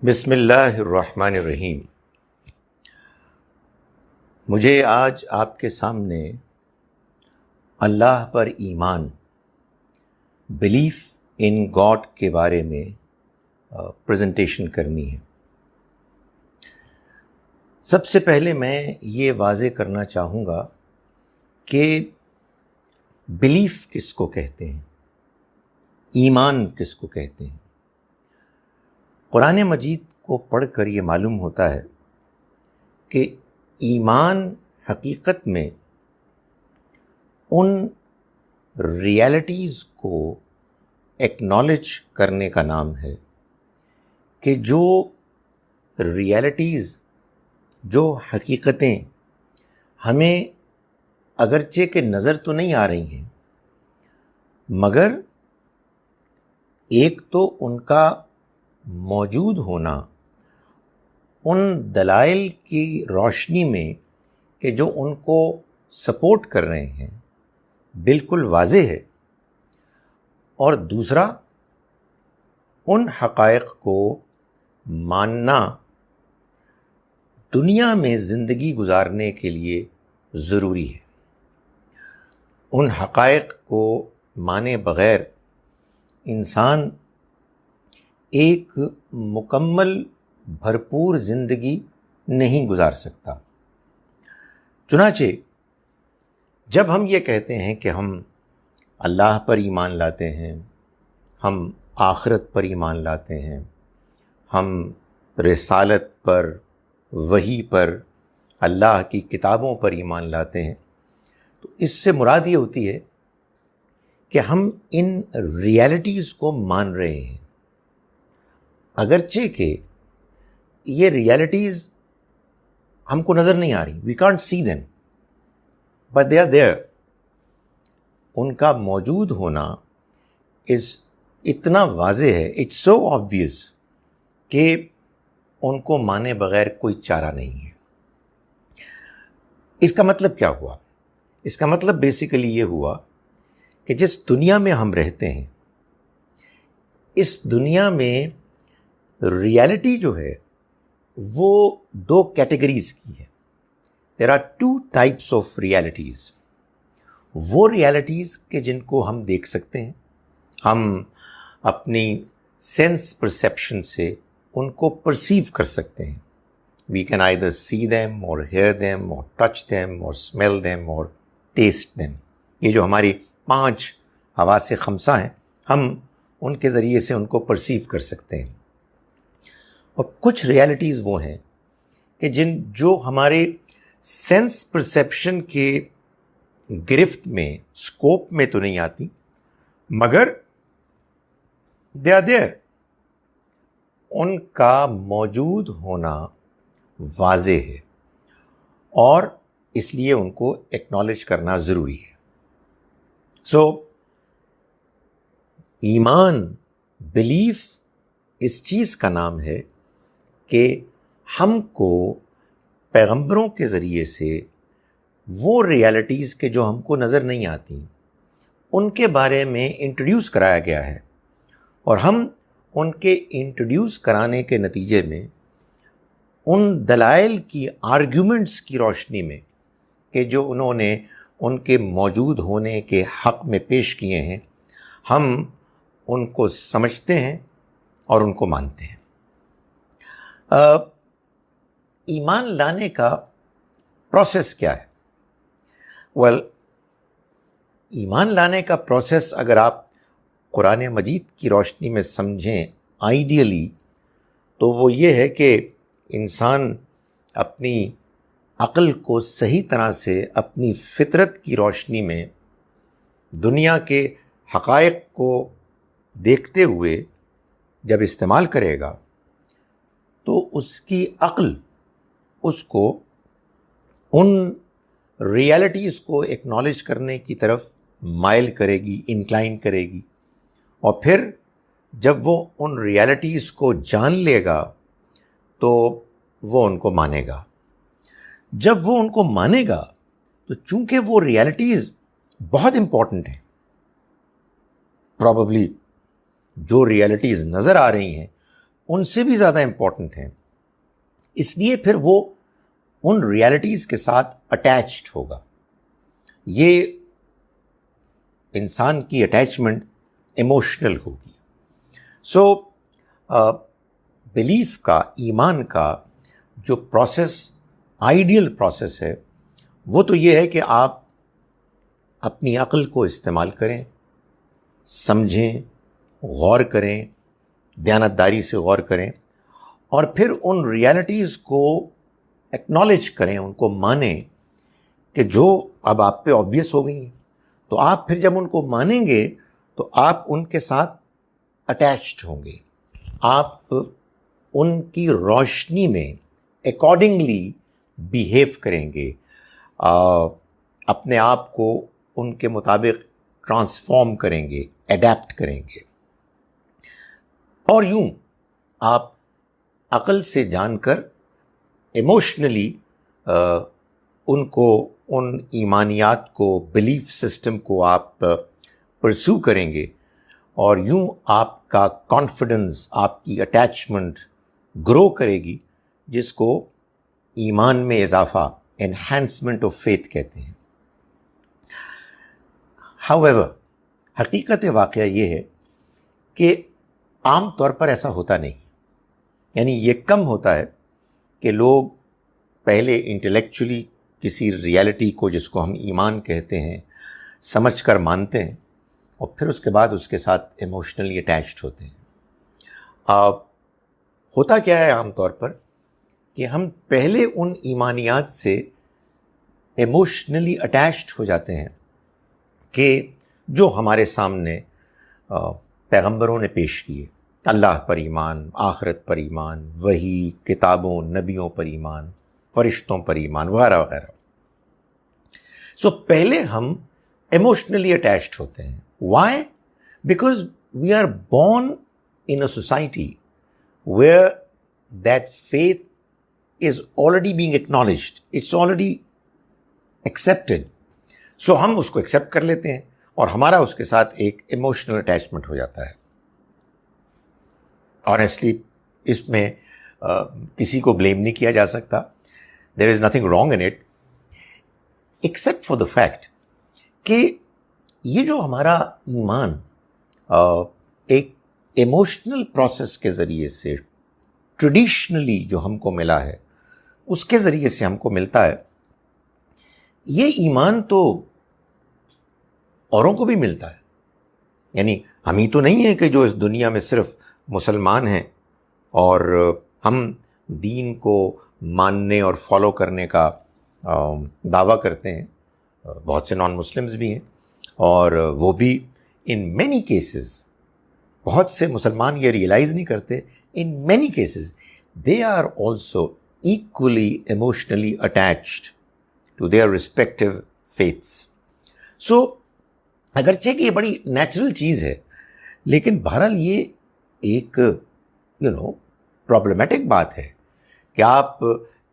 بسم اللہ الرحمن الرحیم۔ مجھے آج آپ کے سامنے اللہ پر ایمان، بلیف ان گاڈ کے بارے میں پریزنٹیشن کرنی ہے۔ سب سے پہلے میں یہ واضح کرنا چاہوں گا کہ بلیف کس کو کہتے ہیں، ایمان کس کو کہتے ہیں۔ قرآن مجید کو پڑھ کر یہ معلوم ہوتا ہے کہ ایمان حقیقت میں ان ریالٹیز کو ایکنالج کرنے کا نام ہے کہ جو ریالٹیز، جو حقیقتیں ہمیں اگرچہ کہ نظر تو نہیں آ رہی ہیں، مگر ایک تو ان کا موجود ہونا ان دلائل کی روشنی میں کہ جو ان کو سپورٹ کر رہے ہیں بالکل واضح ہے، اور دوسرا ان حقائق کو ماننا دنیا میں زندگی گزارنے کے لیے ضروری ہے۔ ان حقائق کو مانے بغیر انسان ایک مکمل بھرپور زندگی نہیں گزار سکتا۔ چنانچہ جب ہم یہ کہتے ہیں کہ ہم اللہ پر ایمان لاتے ہیں، ہم آخرت پر ایمان لاتے ہیں، ہم رسالت پر، وحی پر، اللہ کی کتابوں پر ایمان لاتے ہیں، تو اس سے مراد یہ ہوتی ہے کہ ہم ان ریالٹیز کو مان رہے ہیں، اگرچہ کہ یہ ریالٹیز ہم کو نظر نہیں آ رہی، we can't see them, but they are there. ان کا موجود ہونا اتنا واضح ہے، اٹس سو آبویس کہ ان کو مانے بغیر کوئی چارہ نہیں ہے۔ اس کا مطلب کیا ہوا؟ اس کا مطلب بیسیکلی یہ ہوا کہ جس دنیا میں ہم رہتے ہیں، اس دنیا میں ریالٹی جو ہے وہ دو کیٹیگریز کی ہے۔ There are two types of realities. وہ ریالٹیز کہ جن کو ہم دیکھ سکتے ہیں، ہم اپنی سینس پرسیپشن سے ان کو پرسیو کر سکتے ہیں۔ We can either see them or hear them or touch them or smell them or taste them. یہ جو ہماری 5 حواس خمسہ ہیں، ہم ان کے ذریعے سے ان کو پرسیو کر سکتے ہیں۔ اور کچھ ریالٹیز وہ ہیں کہ جو ہمارے سینس پرسیپشن کے گرفت میں، اسکوپ میں تو نہیں آتی، مگر دے آر دیئر، ان کا موجود ہونا واضح ہے، اور اس لیے ان کو ایکنالج کرنا ضروری ہے۔ سو ایمان، بلیف اس چیز کا نام ہے کہ ہم کو پیغمبروں کے ذریعے سے وہ ریالٹیز کے جو ہم کو نظر نہیں آتی، ان کے بارے میں انٹروڈیوس کرایا گیا ہے، اور ہم ان کے انٹروڈیوس کرانے کے نتیجے میں ان دلائل کی، آرگیومنٹس کی روشنی میں کہ جو انہوں نے ان کے موجود ہونے کے حق میں پیش کیے ہیں، ہم ان کو سمجھتے ہیں اور ان کو مانتے ہیں۔ ایمان لانے کا پروسیس کیا ہے؟ ایمان لانے کا پروسیس اگر آپ قرآن مجید کی روشنی میں سمجھیں آئیڈیلی، تو وہ یہ ہے کہ انسان اپنی عقل کو صحیح طرح سے اپنی فطرت کی روشنی میں دنیا کے حقائق کو دیکھتے ہوئے جب استعمال کرے گا، تو اس کی عقل اس کو ان ریالٹیز کو ایکنالج کرنے کی طرف مائل کرے گی، انکلائن کرے گی، اور پھر جب وہ ان ریالٹیز کو جان لے گا تو وہ ان کو مانے گا۔ جب وہ ان کو مانے گا تو چونکہ وہ ریالٹیز بہت امپورٹنٹ ہیں، پروبیبلی جو ریالٹیز نظر آ رہی ہیں ان سے بھی زیادہ امپورٹنٹ ہیں، اس لیے پھر وہ ان ریالٹیز کے ساتھ اٹیچڈ ہوگا. یہ انسان کی اٹیچمنٹ ایموشنل ہوگی. سو بلیف کا، ایمان کا جو پروسیس، آئیڈیل پروسیس ہے، وہ تو یہ ہے کہ آپ اپنی عقل کو استعمال کریں، سمجھیں، غور کریں، دیانتداری سے غور کریں، اور پھر ان ریالٹیز کو ایکنالج کریں، ان کو مانیں کہ جو اب آپ پہ آبویس ہو گئی. تو آپ پھر جب ان کو مانیں گے تو آپ ان کے ساتھ اٹیچڈ ہوں گے، آپ ان کی روشنی میں اکارڈنگلی بیہیو کریں گے، اپنے آپ کو ان کے مطابق ٹرانسفارم کریں گے، اڈیپٹ کریں گے. اور یوں آپ عقل سے جان کر ایموشنلی ان کو، ان ایمانیات کو، بلیف سسٹم کو آپ پرسو کریں گے، اور یوں آپ کا کانفیڈنس، آپ کی اٹیچمنٹ گرو کرے گی، جس کو ایمان میں اضافہ، انہینسمنٹ آف فیتھ کہتے ہیں. However, حقیقت واقعہ یہ ہے کہ عام طور پر ایسا ہوتا نہیں. یعنی یہ کم ہوتا ہے کہ لوگ پہلے انٹلیکچولی کسی ریالٹی کو، جس کو ہم ایمان کہتے ہیں، سمجھ کر مانتے ہیں، اور پھر اس کے بعد اس کے ساتھ ایموشنلی اٹیچڈ ہوتے ہیں. ہوتا کیا ہے عام طور پر کہ ہم پہلے ان ایمانیات سے ایموشنلی اٹیچڈ ہو جاتے ہیں کہ جو ہمارے سامنے پیغمبروں نے پیش کیے، اللہ پر ایمان، آخرت پر ایمان، وحی، کتابوں، نبیوں پر ایمان، فرشتوں پر ایمان، وغیرہ وغیرہ. سو پہلے ہم ایموشنلی اٹیچڈ ہوتے ہیں. Why? Because we are born in a society where that faith is already being acknowledged, it's already accepted. So ہم اس کو ایکسیپٹ کر لیتے ہیں اور ہمارا اس کے ساتھ ایک ایموشنل اٹیچمنٹ ہو جاتا ہے. آنیسٹلی اس میں کسی کو بلیم نہیں کیا جا سکتا. there is nothing wrong in it except for the fact کہ یہ جو ہمارا ایمان ایک ایموشنل پروسیس کے ذریعے سے، ٹریڈیشنلی جو ہم کو ملا ہے، اس کے ذریعے سے ہم کو ملتا ہے. یہ ایمان تو اوروں کو بھی ملتا ہے. یعنی ہم ہی تو نہیں ہیں کہ جو اس دنیا میں صرف مسلمان ہیں اور ہم دین کو ماننے اور فالو کرنے کا دعویٰ کرتے ہیں. بہت سے نان مسلمز بھی ہیں، اور وہ بھی ان مینی کیسز، بہت سے مسلمان یہ ریئلائز نہیں کرتے، in many cases they are also equally emotionally attached to their respective faiths. So اگرچہ کہ یہ بڑی نیچرل چیز ہے، لیکن بہرحال یہ ایک پرابلمیٹک بات ہے کہ آپ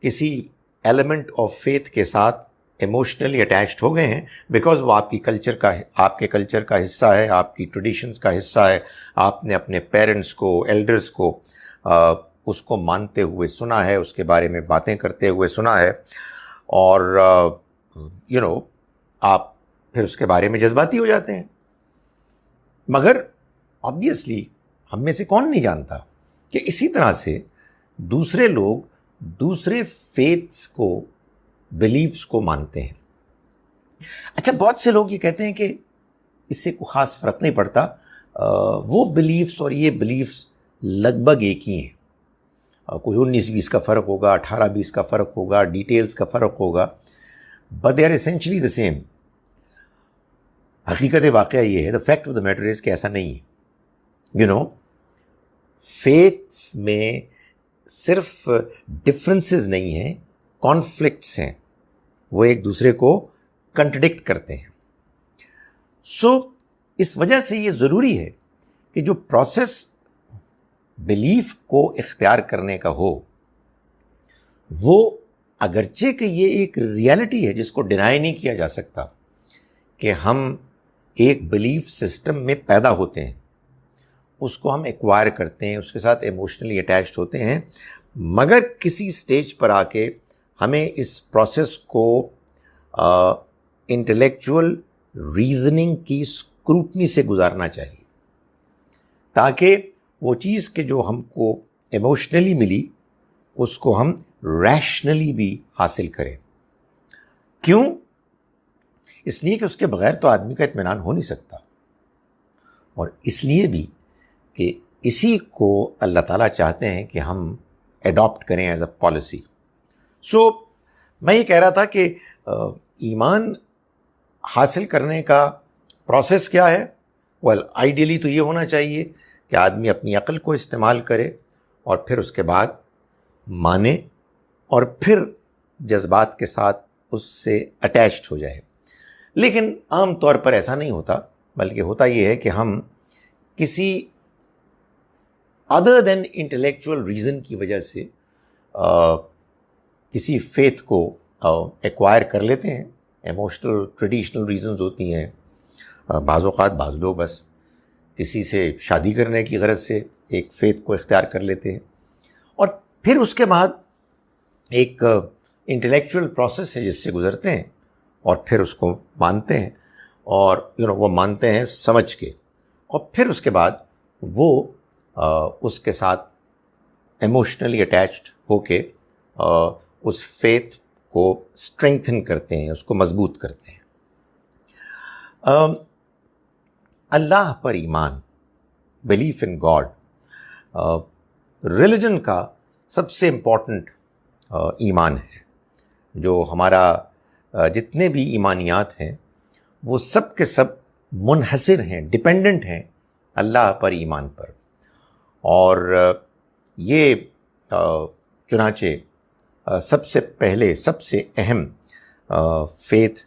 کسی ایلیمنٹ آف فیتھ کے ساتھ ایموشنلی اٹیچڈ ہو گئے ہیں، بیکاز وہ آپ کے کلچر کا حصہ ہے، آپ کی ٹریڈیشنز کا حصہ ہے. آپ نے اپنے پیرنٹس کو، ایلڈرز کو اس کو مانتے ہوئے سنا ہے، اس کے بارے میں باتیں کرتے ہوئے سنا ہے، اور آپ پھر اس کے بارے میں جذباتی ہو جاتے ہیں. مگر آبویسلی ہم میں سے کون نہیں جانتا کہ اسی طرح سے دوسرے لوگ دوسرے فیتھس کو، بلیفس کو مانتے ہیں. اچھا، بہت سے لوگ یہ کہتے ہیں کہ اس سے کوئی خاص فرق نہیں پڑتا، وہ بلیفس اور یہ بلیفس لگ بھگ ایک ہی ہیں. کوئی 19-20 کا فرق ہوگا، 18-20 کا فرق ہوگا، ڈیٹیلز کا فرق ہوگا، but they are essentially the same. حقیقت واقعہ یہ ہے، the fact of the matter is کہ ایسا نہیں ہے. فیتھس میں صرف ڈفرینسز نہیں ہیں، کانفلکٹس ہیں، وہ ایک دوسرے کو کنٹرڈکٹ کرتے ہیں. سو اس وجہ سے یہ ضروری ہے کہ جو پروسیس بلیف کو اختیار کرنے کا ہو، وہ اگرچہ کہ یہ ایک ریالٹی ہے جس کو ڈینائی نہیں کیا جا سکتا کہ ہم ایک بلیف سسٹم میں پیدا ہوتے ہیں، اس کو ہم ایکوائر کرتے ہیں، اس کے ساتھ ایموشنلی اٹیچڈ ہوتے ہیں، مگر کسی سٹیج پر آ کے ہمیں اس پروسیس کو انٹلیکچول ریزننگ کی اسکروٹنی سے گزارنا چاہیے، تاکہ وہ چیز کہ جو ہم کو ایموشنلی ملی اس کو ہم ریشنلی بھی حاصل کریں۔ کیوں؟ اس لیے کہ اس کے بغیر تو آدمی کا اطمینان ہو نہیں سکتا، اور اس لیے بھی کہ اسی کو اللہ تعالیٰ چاہتے ہیں کہ ہم ایڈاپٹ کریں ایز اے پالیسی۔ سو میں یہ کہہ رہا تھا کہ ایمان حاصل کرنے کا پروسیس کیا ہے؟ آئیڈیلی تو یہ ہونا چاہیے کہ آدمی اپنی عقل کو استعمال کرے اور پھر اس کے بعد مانے اور پھر جذبات کے ساتھ اس سے اٹیچڈ ہو جائے۔ لیکن عام طور پر ایسا نہیں ہوتا، بلکہ ہوتا یہ ہے کہ ہم کسی ادر دین انٹلیکچول ریزن کی وجہ سے کسی فیتھ کو ایکوائر کر لیتے ہیں۔ ایموشنل ٹریڈیشنل ریزنز ہوتی ہیں، بعض اوقات بعض لوگ بس کسی سے شادی کرنے کی غرض سے ایک فیتھ کو اختیار کر لیتے ہیں، اور پھر اس کے بعد ایک انٹلیکچول پروسیس ہے جس سے گزرتے ہیں اور پھر اس کو مانتے ہیں، اور وہ مانتے ہیں سمجھ کے، اور پھر اس کے بعد وہ اس کے ساتھ ایموشنلی اٹیچڈ ہو کے اس فیتھ کو اسٹرینگتھن کرتے ہیں، اس کو مضبوط کرتے ہیں۔ اللہ پر ایمان، بلیف ان گاڈ، ریلیجن کا سب سے امپورٹنٹ ایمان ہے۔ جو ہمارا جتنے بھی ایمانیات ہیں وہ سب کے سب منحصر ہیں، ڈپینڈنٹ ہیں اللہ پر ایمان پر، اور یہ چنانچہ سب سے پہلے سب سے اہم فیتھ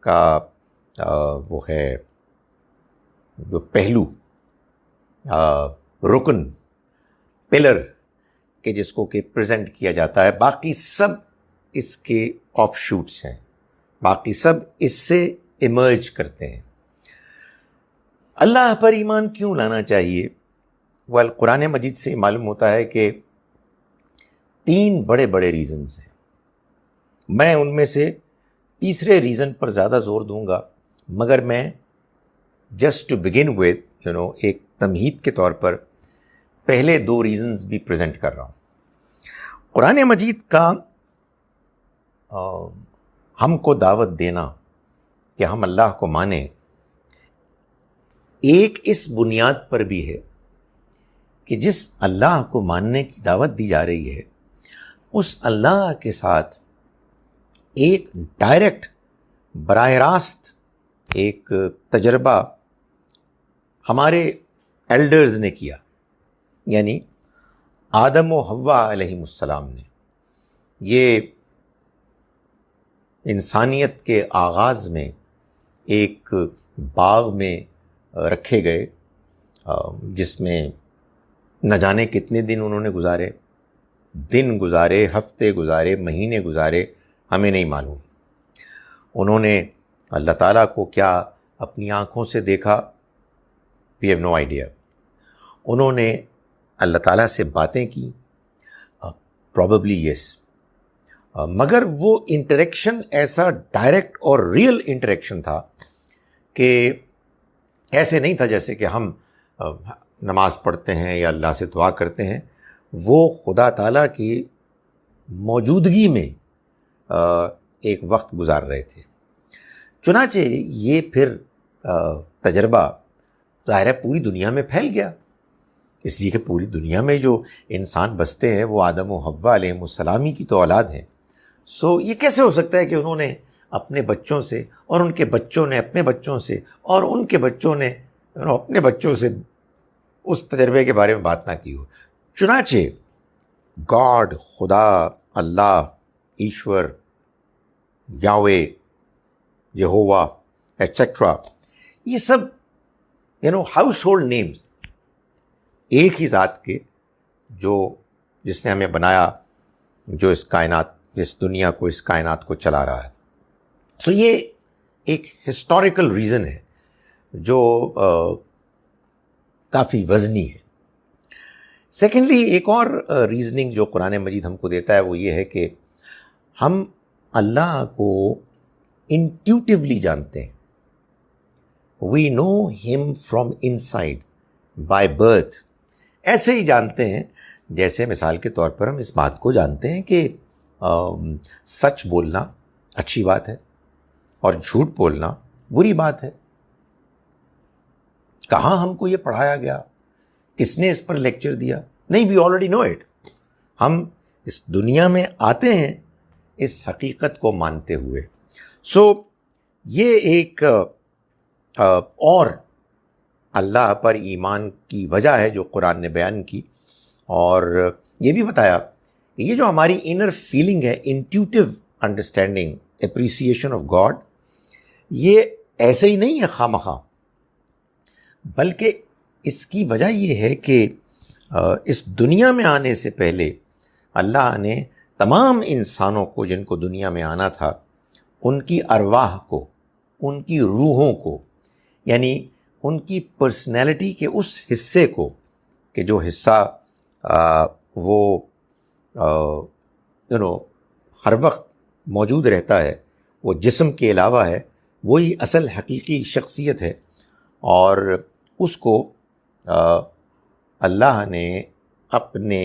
کا وہ ہے جو پہلو، رکن، پلر کہ جس کو کہ پریزنٹ کیا جاتا ہے۔ باقی سب اس کے آف شوٹس ہیں، باقی سب اس سے ایمرج کرتے ہیں۔ اللہ پر ایمان کیوں لانا چاہیے؟ قرآن مجید سے معلوم ہوتا ہے کہ 3 بڑے بڑے ریزنز ہیں۔ میں ان میں سے تیسرے ریزن پر زیادہ زور دوں گا، مگر میں جسٹ ٹو بگن ود ایک تمہید کے طور پر پہلے 2 ریزنز بھی پریزنٹ کر رہا ہوں۔ قرآن مجید کا ہم کو دعوت دینا کہ ہم اللہ کو مانیں، ایک اس بنیاد پر بھی ہے کہ جس اللہ کو ماننے کی دعوت دی جا رہی ہے اس اللہ کے ساتھ ایک ڈائریکٹ، براہ راست ایک تجربہ ہمارے ایلڈرز نے کیا، یعنی آدم و حوا علیہ السلام نے۔ یہ انسانیت کے آغاز میں ایک باغ میں رکھے گئے، جس میں نہ جانے کتنے دن انہوں نے گزارے، دن گزارے، ہفتے گزارے، مہینے گزارے، ہمیں نہیں معلوم۔ انہوں نے اللہ تعالیٰ کو کیا اپنی آنکھوں سے دیکھا؟ We have no idea. انہوں نے اللہ تعالیٰ سے باتیں کی؟ پرابیبلی یس، مگر وہ انٹریکشن ایسا ڈائریکٹ اور ریئل انٹریکشن تھا کہ ایسے نہیں تھا جیسے کہ ہم نماز پڑھتے ہیں یا اللہ سے دعا کرتے ہیں۔ وہ خدا تعالیٰ کی موجودگی میں ایک وقت گزار رہے تھے۔ چنانچہ یہ پھر تجربہ ظاہر ہے پوری دنیا میں پھیل گیا، اس لیے کہ پوری دنیا میں جو انسان بستے ہیں وہ آدم و حوا علیہ السلامی کی تو اولاد ہیں۔ سو یہ کیسے ہو سکتا ہے کہ انہوں نے اپنے بچوں سے، اور ان کے بچوں نے اپنے بچوں سے، اور ان کے بچوں نے اپنے بچوں سے اس تجربے کے بارے میں بات نہ کی ہو؟ چنانچہ گاڈ، خدا، اللہ، ایشور، یاوے، یہوہ ایٹسیٹرا، یہ سب ہاؤس ہولڈ نیم ایک ہی ذات کے، جس نے ہمیں بنایا، جو اس کائنات، اس دنیا کو، اس کائنات کو چلا رہا ہے۔ سو یہ ایک ہسٹوریکل ریزن ہے جو کافی وزنی ہے. سیکنڈلی ایک اور ریزننگ جو قرآن مجید ہم کو دیتا ہے وہ یہ ہے کہ ہم اللہ کو انٹیوٹیولی جانتے ہیں. وی نو ہم from in side by birth. ایسے ہی جانتے ہیں جیسے مثال کے طور پر ہم اس بات کو جانتے ہیں کہ سچ بولنا اچھی بات ہے اور جھوٹ بولنا بری بات ہے. کہاں ہم کو یہ پڑھایا گیا؟ کس نے اس پر لیکچر دیا؟ نہیں، وی آلریڈی نو اٹ. ہم اس دنیا میں آتے ہیں اس حقیقت کو مانتے ہوئے. سو یہ ایک اور اللہ پر ایمان کی وجہ ہے جو قرآن نے بیان کی، اور یہ بھی بتایا کہ یہ جو ہماری انر فیلنگ ہے، intuitive understanding, appreciation of God, یہ ایسے ہی نہیں ہے خواہ مخواہ، بلکہ اس کی وجہ یہ ہے کہ اس دنیا میں آنے سے پہلے اللہ نے تمام انسانوں کو جن کو دنیا میں آنا تھا، ان کی ارواح کو، ان کی روحوں کو، یعنی ان کی پرسنالٹی کے اس حصے کو کہ جو حصہ وہ ہر وقت موجود رہتا ہے، وہ جسم کے علاوہ ہے، وہی اصل حقیقی شخصیت ہے، اور اس کو اللہ نے اپنے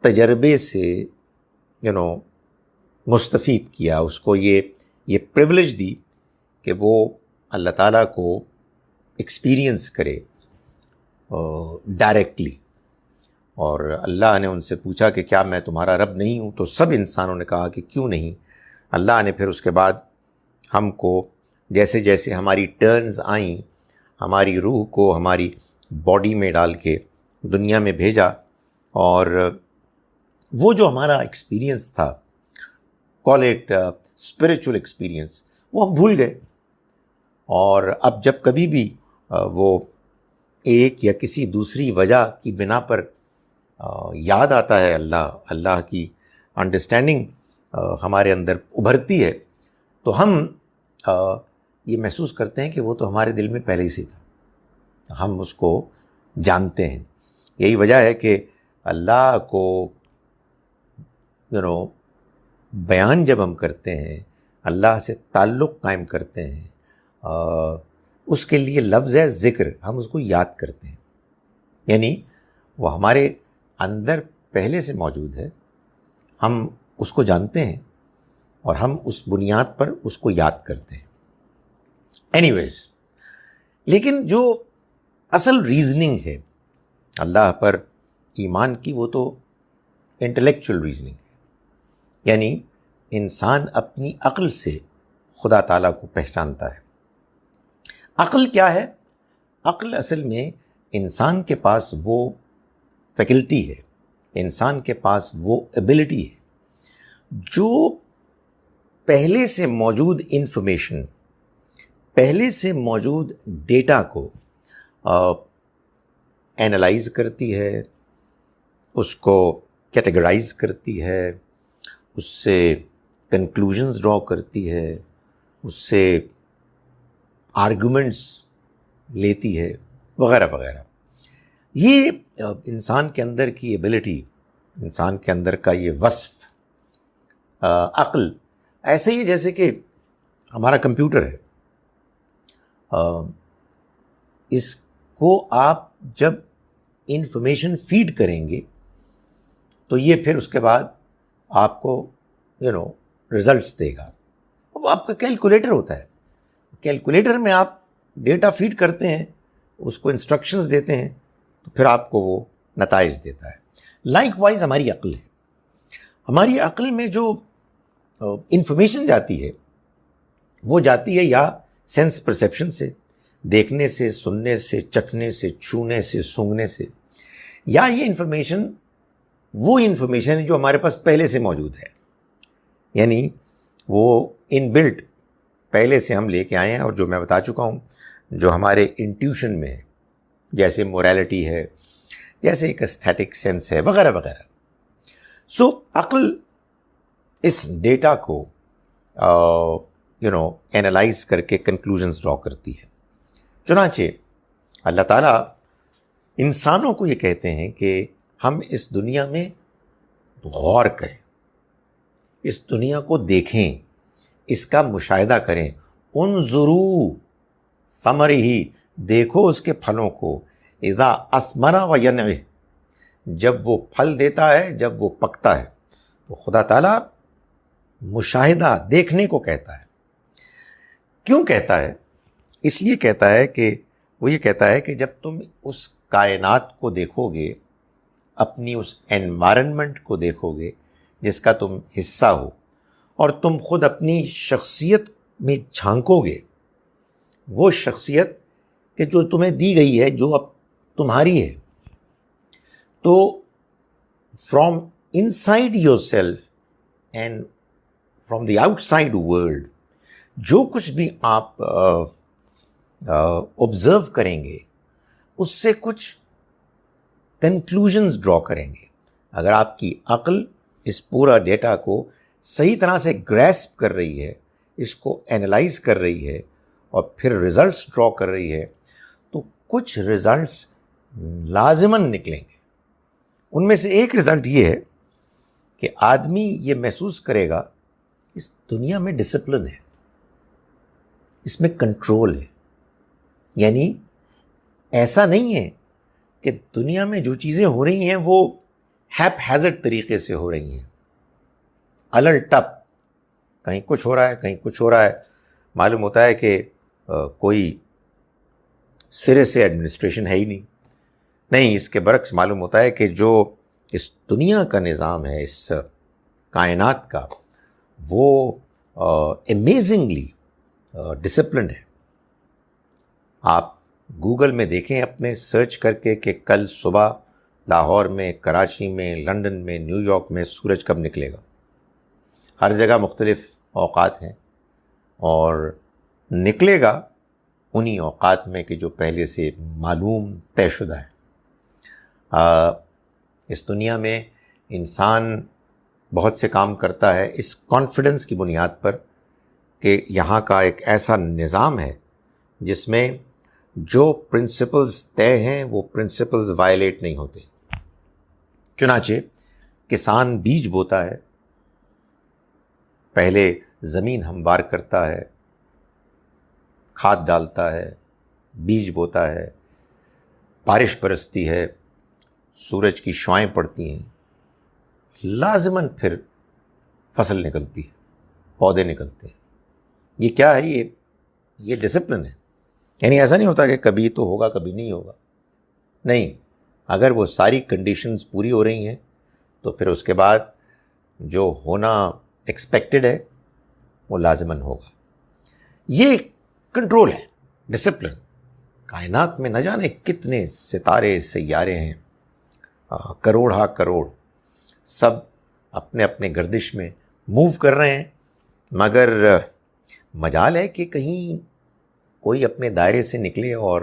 تجربے سے مستفید کیا. اس کو یہ پریولیج دی کہ وہ اللہ تعالیٰ کو ایکسپیرینس کرے ڈائریکٹلی. اور اللہ نے ان سے پوچھا کہ کیا میں تمہارا رب نہیں ہوں؟ تو سب انسانوں نے کہا کہ کیوں نہیں. اللہ نے پھر اس کے بعد ہم کو جیسے جیسے ہماری ٹرنز آئیں، ہماری روح کو ہماری باڈی میں ڈال کے دنیا میں بھیجا، اور وہ جو ہمارا ایکسپیرینس تھا، کال اٹ اسپریچول ایکسپیرینس، وہ ہم بھول گئے. اور اب جب کبھی بھی وہ ایک یا کسی دوسری وجہ کی بنا پر یاد آتا ہے اللہ کی انڈرسٹینڈنگ ہمارے اندر ابھرتی ہے، تو ہم یہ محسوس کرتے ہیں کہ وہ تو ہمارے دل میں پہلے ہی سے تھا، ہم اس کو جانتے ہیں. یہی وجہ ہے کہ اللہ کو بیان جب ہم کرتے ہیں، اللہ سے تعلق قائم کرتے ہیں، اس کے لیے لفظ ہے ذکر، ہم اس کو یاد کرتے ہیں. یعنی وہ ہمارے اندر پہلے سے موجود ہے، ہم اس کو جانتے ہیں اور ہم اس بنیاد پر اس کو یاد کرتے ہیں. اینی ویز، لیکن جو اصل ریزننگ ہے اللہ پر ایمان کی، وہ تو انٹلیکچوئل ریزننگ ہے. یعنی انسان اپنی عقل سے خدا تعالیٰ کو پہچانتا ہے. عقل کیا ہے؟ عقل اصل میں انسان کے پاس وہ فیکلٹی ہے، انسان کے پاس وہ ایبلٹی ہے جو پہلے سے موجود انفارمیشن، پہلے سے موجود ڈیٹا کو اینالائز کرتی ہے، اس کو کیٹیگرائز کرتی ہے، اس سے کنکلوژنز ڈرا کرتی ہے، اس سے آرگومنٹس لیتی ہے، وغیرہ وغیرہ. یہ انسان کے اندر کی ایبلٹی، انسان کے اندر کا یہ وصف عقل، ایسے ہی جیسے کہ ہمارا کمپیوٹر ہے. اس کو آپ جب انفارمیشن فیڈ کریں گے تو یہ پھر اس کے بعد آپ کو ریزلٹس دے گا. وہ آپ کا کیلکولیٹر ہوتا ہے. کیلکولیٹر میں آپ ڈیٹا فیڈ کرتے ہیں، اس کو انسٹرکشنز دیتے ہیں، تو پھر آپ کو وہ نتائج دیتا ہے. لائک وائز ہماری عقل ہے. ہماری عقل میں جو انفارمیشن جاتی ہے وہ جاتی ہے یا سینس پرسیپشن سے، دیکھنے سے، سننے سے، چکھنے سے، چھونے سے، سونگھنے سے، یا یہ انفارمیشن وہ انفارمیشن ہے جو ہمارے پاس پہلے سے موجود ہے. یعنی وہ ان بلٹ پہلے سے ہم لے کے آئے ہیں، اور جو میں بتا چکا ہوں جو ہمارے انٹیوشن میں ہے، جیسے موریلٹی ہے، جیسے ایک استھیٹک سینس ہے، وغیرہ وغیرہ. سو عقل اس ڈیٹا کو اینالائز کر کے کنکلوژنز ڈرا کرتی ہے. چنانچہ اللہ تعالیٰ انسانوں کو یہ کہتے ہیں کہ ہم اس دنیا میں غور کریں، اس دنیا کو دیکھیں، اس کا مشاہدہ کریں. انظروا ثمرہ، دیکھو اس کے پھلوں کو، اذا اثمر و ینعہ، جب وہ پھل دیتا ہے، جب وہ پکتا ہے. تو خدا تعالیٰ مشاہدہ دیکھنے کو کہتا ہے. کیوں کہتا ہے؟ اس لیے کہتا ہے کہ وہ یہ کہتا ہے کہ جب تم اس کائنات کو دیکھو گے، اپنی اس انوائرنمنٹ کو دیکھو گے جس کا تم حصہ ہو، اور تم خود اپنی شخصیت میں جھانکو گے، وہ شخصیت کہ جو تمہیں دی گئی ہے، جو اب تمہاری ہے، تو from in side your self and from the out side world, جو کچھ بھی آپ آبزرو کریں گے اس سے کچھ کنکلوژنز ڈرا کریں گے. اگر آپ کی عقل اس پورا ڈیٹا کو صحیح طرح سے گریسپ کر رہی ہے، اس کو اینالائز کر رہی ہے اور پھر ریزلٹس ڈرا کر رہی ہے، تو کچھ ریزلٹس لازماً نکلیں گے. ان میں سے ایک ریزلٹ یہ ہے کہ آدمی یہ محسوس کرے گا اس دنیا میں ڈسپلن ہے، اس میں کنٹرول ہے. یعنی ایسا نہیں ہے کہ دنیا میں جو چیزیں ہو رہی ہیں وہ ہیپ ہیزرڈ طریقے سے ہو رہی ہیں، الل ٹپ، کہیں کچھ ہو رہا ہے کہیں کچھ ہو رہا ہے. معلوم ہوتا ہے کہ کوئی سرے سے ایڈمنسٹریشن ہے ہی نہیں. اس کے برعکس معلوم ہوتا ہے کہ جو اس دنیا کا نظام ہے، اس کائنات کا، وہ امیزنگلی ڈسپلنڈ ہے. آپ گوگل میں دیکھیں اپنے سرچ کر کے کہ کل صبح لاہور میں، کراچی میں، لندن میں، نیو یارک میں سورج کب نکلے گا. ہر جگہ مختلف اوقات ہیں، اور نکلے گا انہی اوقات میں کہ جو پہلے سے معلوم طے شدہ ہے. اس دنیا میں انسان بہت سے کام کرتا ہے اس کانفیڈنس کی بنیاد پر کہ یہاں کا ایک ایسا نظام ہے جس میں جو پرنسپلز طے ہیں وہ پرنسپلز وائلیٹ نہیں ہوتے. چنانچہ کسان بیج بوتا ہے، پہلے زمین ہموار کرتا ہے، کھاد ڈالتا ہے، بیج بوتا ہے، بارش برستی ہے، سورج کی شعائیں پڑتی ہیں، لازماً پھر فصل نکلتی ہے، پودے نکلتے ہیں. یہ کیا ہے؟ یہ ڈسپلن ہے. یعنی ایسا نہیں ہوتا کہ کبھی تو ہوگا کبھی نہیں ہوگا. نہیں، اگر وہ ساری کنڈیشنز پوری ہو رہی ہیں تو پھر اس کے بعد جو ہونا ایکسپیکٹڈ ہے وہ لازماً ہوگا. یہ کنٹرول ہے، ڈسپلن. کائنات میں نہ جانے کتنے ستارے سیارے ہیں، کروڑ کروڑ، سب اپنے اپنے گردش میں موو کر رہے ہیں، مگر مجال ہے کہ کہیں کوئی اپنے دائرے سے نکلے اور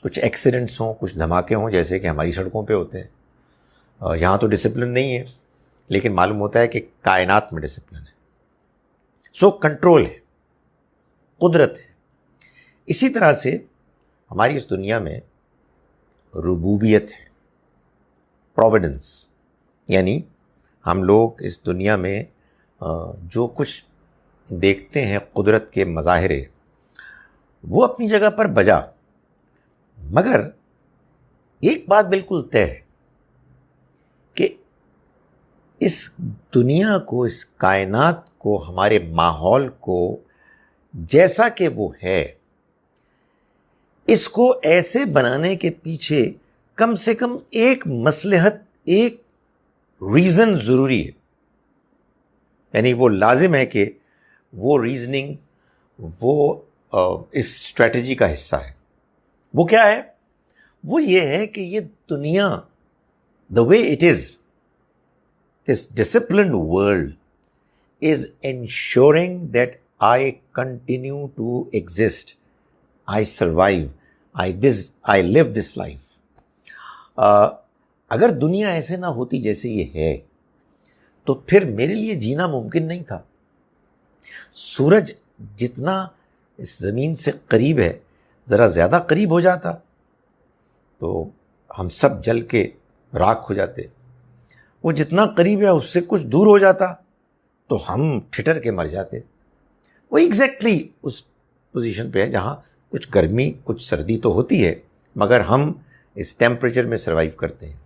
کچھ ایکسیڈنٹس ہوں، کچھ دھماکے ہوں، جیسے کہ ہماری سڑکوں پہ ہوتے ہیں. یہاں تو ڈسپلن نہیں ہے، لیکن معلوم ہوتا ہے کہ کائنات میں ڈسپلن ہے. سو کنٹرول ہے، قدرت ہے. اسی طرح سے ہماری اس دنیا میں ربوبیت ہے، پروویڈنس. یعنی ہم لوگ اس دنیا میں جو کچھ دیکھتے ہیں قدرت کے مظاہرے، وہ اپنی جگہ پر بجا، مگر ایک بات بالکل طے ہے کہ اس دنیا کو، اس کائنات کو، ہمارے ماحول کو جیسا کہ وہ ہے، اس کو ایسے بنانے کے پیچھے کم سے کم ایک مصلحت، ایک ریزن ضروری ہے. یعنی وہ لازم ہے کہ وہ ریزننگ، وہ اس اسٹریٹجی کا حصہ ہے. وہ کیا ہے؟ وہ یہ ہے کہ یہ دنیا the way it is, this disciplined world is ensuring that I continue to exist, I survive, I live this life. اگر دنیا ایسے نہ ہوتی جیسے یہ ہے تو پھر میرے لیے جینا ممکن نہیں تھا. سورج جتنا اس زمین سے قریب ہے، ذرا زیادہ قریب ہو جاتا تو ہم سب جل کے راکھ ہو جاتے. وہ جتنا قریب ہے اس سے کچھ دور ہو جاتا تو ہم ٹھٹر کے مر جاتے. وہ ایگزیکٹلی اس پوزیشن پہ ہے جہاں کچھ گرمی کچھ سردی تو ہوتی ہے مگر ہم اس ٹیمپریچر میں سروائیو کرتے ہیں.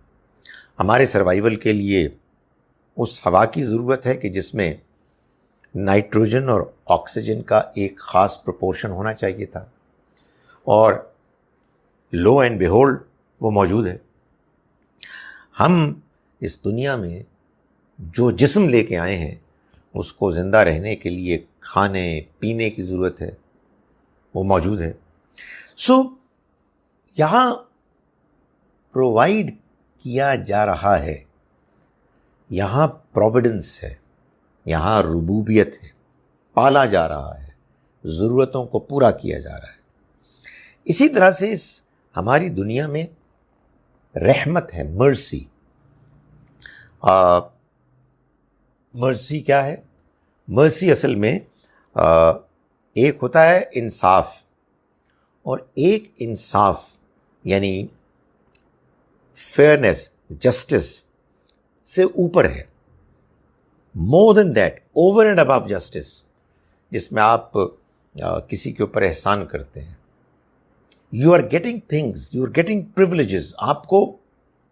ہمارے سروائیول کے لیے اس ہوا کی ضرورت ہے کہ جس میں نائٹروجن اور آکسیجن کا ایک خاص پروپورشن ہونا چاہیے تھا، اور لو اینڈ بیہولڈ وہ موجود ہے. ہم اس دنیا میں جو جسم لے کے آئے ہیں اس کو زندہ رہنے کے لیے کھانے پینے کی ضرورت ہے، وہ موجود ہے. سو یہاں پرووائڈ کیا جا رہا ہے، یہاں پروویڈنس ہے، یہاں ربوبیت ہے، پالا جا رہا ہے، ضرورتوں کو پورا کیا جا رہا ہے. اسی طرح سے اس ہماری دنیا میں رحمت ہے، مرسی. مرسی کیا ہے؟ مرسی اصل میں ایک ہوتا ہے انصاف، اور ایک انصاف یعنی فیئرنیس، جسٹس سے اوپر ہے، more than that, over and above justice, جس میں آپ کسی کے اوپر احسان کرتے ہیں. You are getting things, you are getting privileges, آپ کو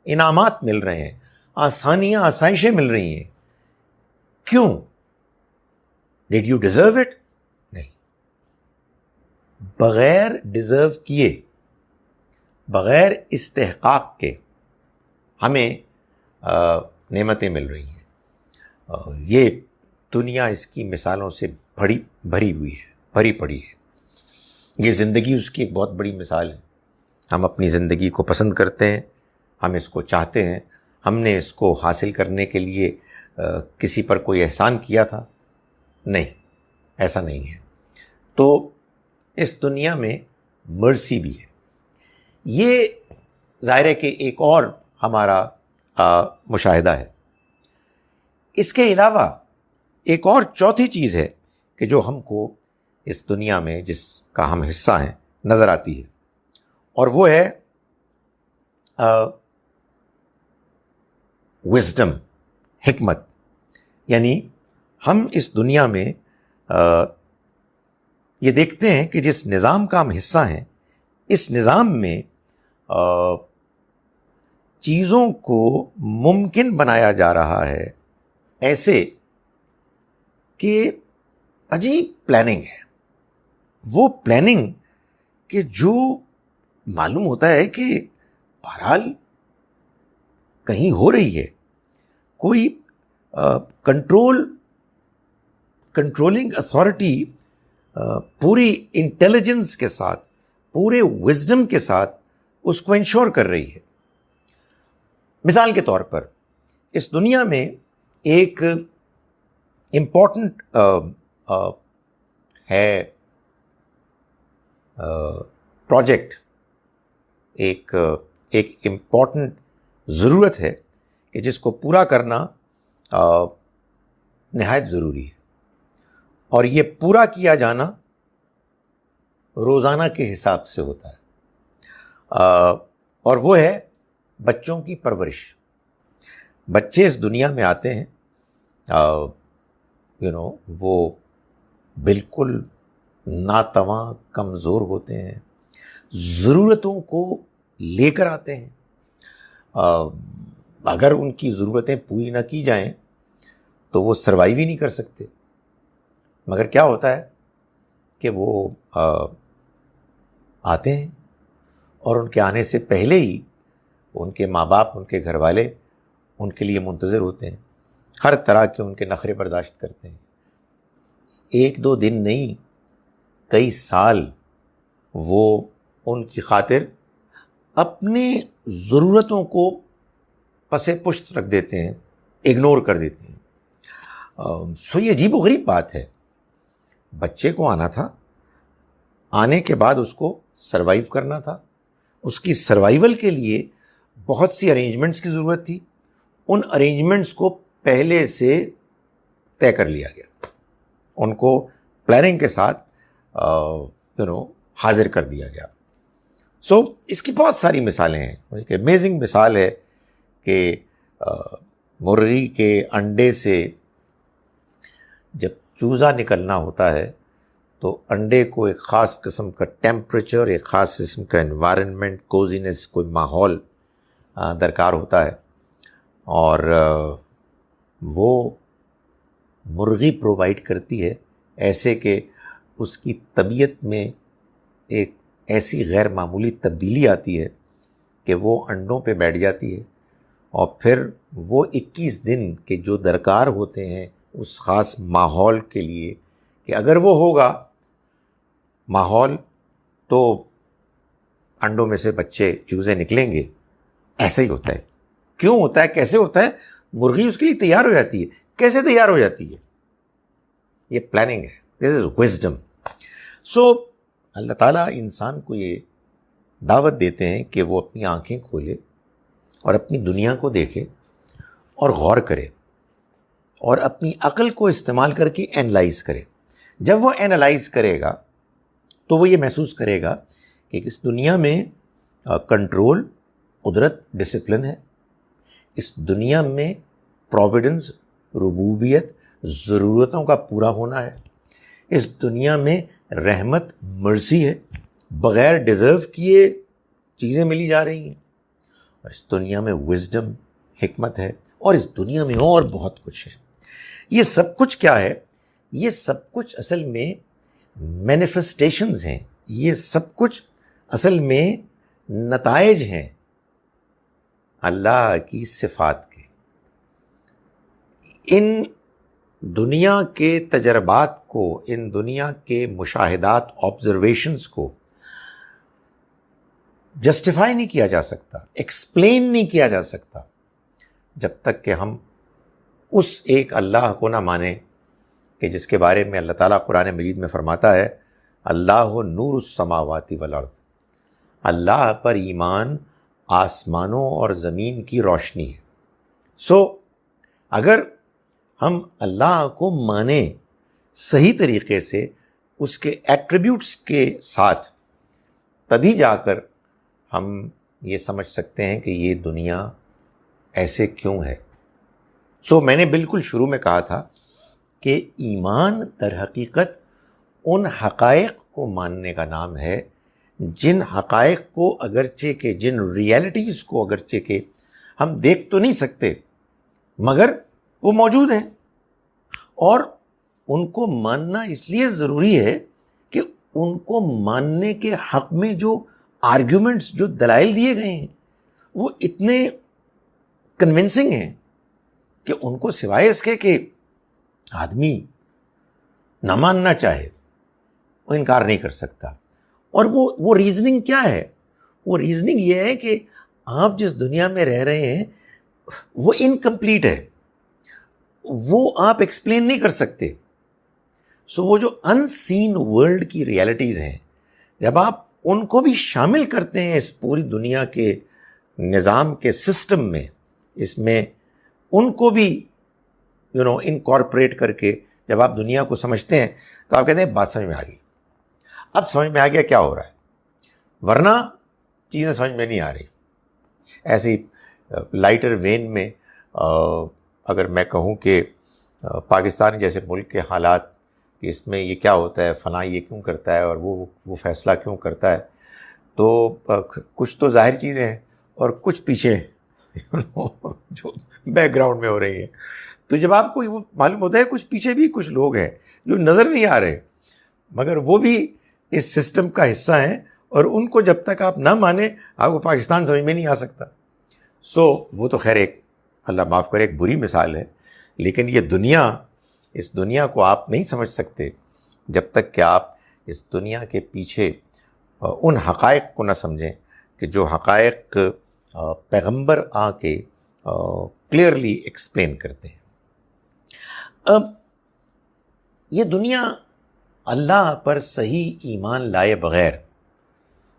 انعامات مل رہے ہیں، آسانیاں آسائشیں مل رہی ہیں. کیوں؟ Did you deserve it? نہیں. بغیر ڈیزرو کیے، بغیر استحقاق کے ہمیں نعمتیں مل رہی ہیں. یہ دنیا اس کی مثالوں سے بھری ہوئی ہے، بھری پڑی ہے. یہ زندگی اس کی ایک بہت بڑی مثال ہے. ہم اپنی زندگی کو پسند کرتے ہیں، ہم اس کو چاہتے ہیں. ہم نے اس کو حاصل کرنے کے لیے کسی پر کوئی احسان کیا تھا؟ نہیں، ایسا نہیں ہے. تو اس دنیا میں مرسی بھی ہے. یہ ظاہر ہے کہ ایک اور ہمارا مشاہدہ ہے. اس کے علاوہ ایک اور چوتھی چیز ہے کہ جو ہم کو اس دنیا میں جس کا ہم حصہ ہیں نظر آتی ہے، اور وہ ہے وزڈم، حکمت. یعنی ہم اس دنیا میں یہ دیکھتے ہیں کہ جس نظام کا ہم حصہ ہیں، اس نظام میں چیزوں کو ممکن بنایا جا رہا ہے ایسے کہ عجیب پلاننگ ہے. وہ پلاننگ کہ جو معلوم ہوتا ہے کہ بہرحال کہیں ہو رہی ہے، کوئی کنٹرولنگ اتھارٹی پوری انٹیلیجنس کے ساتھ، پورے وزڈم کے ساتھ اس کو انشور کر رہی ہے. مثال کے طور پر اس دنیا میں ایک امپورٹنٹ ہے پروجیکٹ، ایک امپورٹنٹ ضرورت ہے کہ جس کو پورا کرنا نہایت ضروری ہے، اور یہ پورا کیا جانا روزانہ کے حساب سے ہوتا ہے. اور وہ ہے بچوں کی پرورش. بچے اس دنیا میں آتے ہیں، وہ بالکل ناتواں کمزور ہوتے ہیں، ضرورتوں کو لے کر آتے ہیں. اگر ان کی ضرورتیں پوری نہ کی جائیں تو وہ سروائیو ہی نہیں کر سکتے. مگر کیا ہوتا ہے کہ وہ آتے ہیں، اور ان کے آنے سے پہلے ہی ان کے ماں باپ، ان کے گھر والے ان کے لیے منتظر ہوتے ہیں، ہر طرح کے ان کے نخرے برداشت کرتے ہیں. ایک دو دن نہیں، کئی سال وہ ان کی خاطر اپنی ضرورتوں کو پس پشت رکھ دیتے ہیں، اگنور کر دیتے ہیں. سو یہ عجیب و غریب بات ہے. بچے کو آنا تھا، آنے کے بعد اس کو سروائیو کرنا تھا. اس کی سروائیول کے لیے بہت سی ارینجمنٹس کی ضرورت تھی. ان ارینجمنٹس کو پہلے سے طے کر لیا گیا، ان کو پلاننگ کے ساتھ حاضر کر دیا گیا. سو اس کی بہت ساری مثالیں ہیں. ایک امیزنگ مثال ہے کہ مرغی کے انڈے سے جب چوزا نکلنا ہوتا ہے تو انڈے کو ایک خاص قسم کا ٹیمپریچر، ایک خاص قسم کا انوائرنمنٹ، کوزینس، کوئی ماحول درکار ہوتا ہے، اور وہ مرغی پرووائڈ کرتی ہے، ایسے کہ اس کی طبیعت میں ایک ایسی غیر معمولی تبدیلی آتی ہے کہ وہ انڈوں پہ بیٹھ جاتی ہے، اور پھر وہ 21 دن کے جو درکار ہوتے ہیں اس خاص ماحول کے لیے، کہ اگر وہ ہوگا ماحول تو انڈوں میں سے بچے چوزے نکلیں گے. ایسا ہی ہوتا ہے. کیوں ہوتا ہے، کیسے ہوتا ہے؟ مرغی اس کے لیے تیار ہو جاتی ہے. کیسے تیار ہو جاتی ہے؟ یہ پلاننگ ہے. دس از وزڈم. سو اللہ تعالیٰ انسان کو یہ دعوت دیتے ہیں کہ وہ اپنی آنکھیں کھولے اور اپنی دنیا کو دیکھے اور غور کرے اور اپنی عقل کو استعمال کر کے اینالائز کرے. جب وہ اینالائز کرے گا تو وہ یہ محسوس کرے گا کہ اس دنیا میں کنٹرول، قدرت، ڈسپلن ہے. اس دنیا میں پروویڈنس، ربوبیت، ضرورتوں کا پورا ہونا ہے. اس دنیا میں رحمت، مرسی ہے، بغیر ڈیزرو کیے چیزیں ملی جا رہی ہیں. اور اس دنیا میں وزڈم، حکمت ہے، اور اس دنیا میں اور بہت کچھ ہے. یہ سب کچھ کیا ہے؟ یہ سب کچھ اصل میں مینیفیسٹیشنز ہیں. یہ سب کچھ اصل میں نتائج ہیں اللہ کی صفات کے. ان دنیا کے تجربات کو، ان دنیا کے مشاہدات، آبزرویشنز کو جسٹیفائی نہیں کیا جا سکتا، ایکسپلین نہیں کیا جا سکتا جب تک کہ ہم اس ایک اللہ کو نہ مانیں کہ جس کے بارے میں اللہ تعالیٰ قرآن مجید میں فرماتا ہے اللہ نور السماوات والارض. اللہ پر ایمان آسمانوں اور زمین کی روشنی ہے. سو اگر ہم اللہ کو مانیں صحیح طریقے سے، اس کے ایٹریبیوٹس کے ساتھ، تبھی جا کر ہم یہ سمجھ سکتے ہیں کہ یہ دنیا ایسے کیوں ہے. سو میں نے بالکل شروع میں کہا تھا کہ ایمان در حقیقت ان حقائق کو ماننے کا نام ہے جن حقائق کو اگرچہ کہ، جن ریالٹیز کو اگرچہ کہ ہم دیکھ تو نہیں سکتے مگر وہ موجود ہیں، اور ان کو ماننا اس لیے ضروری ہے کہ ان کو ماننے کے حق میں جو آرگیومنٹس، جو دلائل دیے گئے ہیں وہ اتنے کنونسنگ ہیں کہ ان کو سوائے اس کے کہ آدمی نہ ماننا چاہے وہ انکار نہیں کر سکتا. اور وہ ریزننگ کیا ہے؟ وہ ریزننگ یہ ہے کہ آپ جس دنیا میں رہ رہے ہیں وہ انکمپلیٹ ہے، وہ آپ ایکسپلین نہیں کر سکتے. سو وہ جو ان سین ورلڈ کی ریالٹیز ہیں، جب آپ ان کو بھی شامل کرتے ہیں اس پوری دنیا کے نظام کے سسٹم میں، اس میں ان کو بھی انکارپوریٹ کر کے جب آپ دنیا کو سمجھتے ہیں تو آپ کہتے ہیں بات سمجھ میں آ گئی. اب سمجھ میں آ گیا کیا ہو رہا ہے، ورنہ چیزیں سمجھ میں نہیں آ رہی. ایسی لائٹر وین میں اگر میں کہوں کہ پاکستان جیسے ملک کے حالات، کہ اس میں یہ کیا ہوتا ہے، فلاں یہ کیوں کرتا ہے اور وہ فیصلہ کیوں کرتا ہے، تو کچھ تو ظاہر چیزیں ہیں اور کچھ پیچھے جو بیک گراؤنڈ میں ہو رہی ہیں. تو جب آپ کو وہ معلوم ہوتا ہے کچھ پیچھے بھی کچھ لوگ ہیں جو نظر نہیں آ رہے مگر وہ بھی اس سسٹم کا حصہ ہیں، اور ان کو جب تک آپ نہ مانیں آپ کو پاکستان سمجھ میں نہیں آ سکتا. سو وہ تو خیر ایک، اللہ معاف کرے، ایک بری مثال ہے، لیکن یہ دنیا، اس دنیا کو آپ نہیں سمجھ سکتے جب تک کہ آپ اس دنیا کے پیچھے ان حقائق کو نہ سمجھیں کہ جو حقائق پیغمبر آ کے کلیئرلی ایکسپلین کرتے ہیں. اب یہ دنیا اللہ پر صحیح ایمان لائے بغیر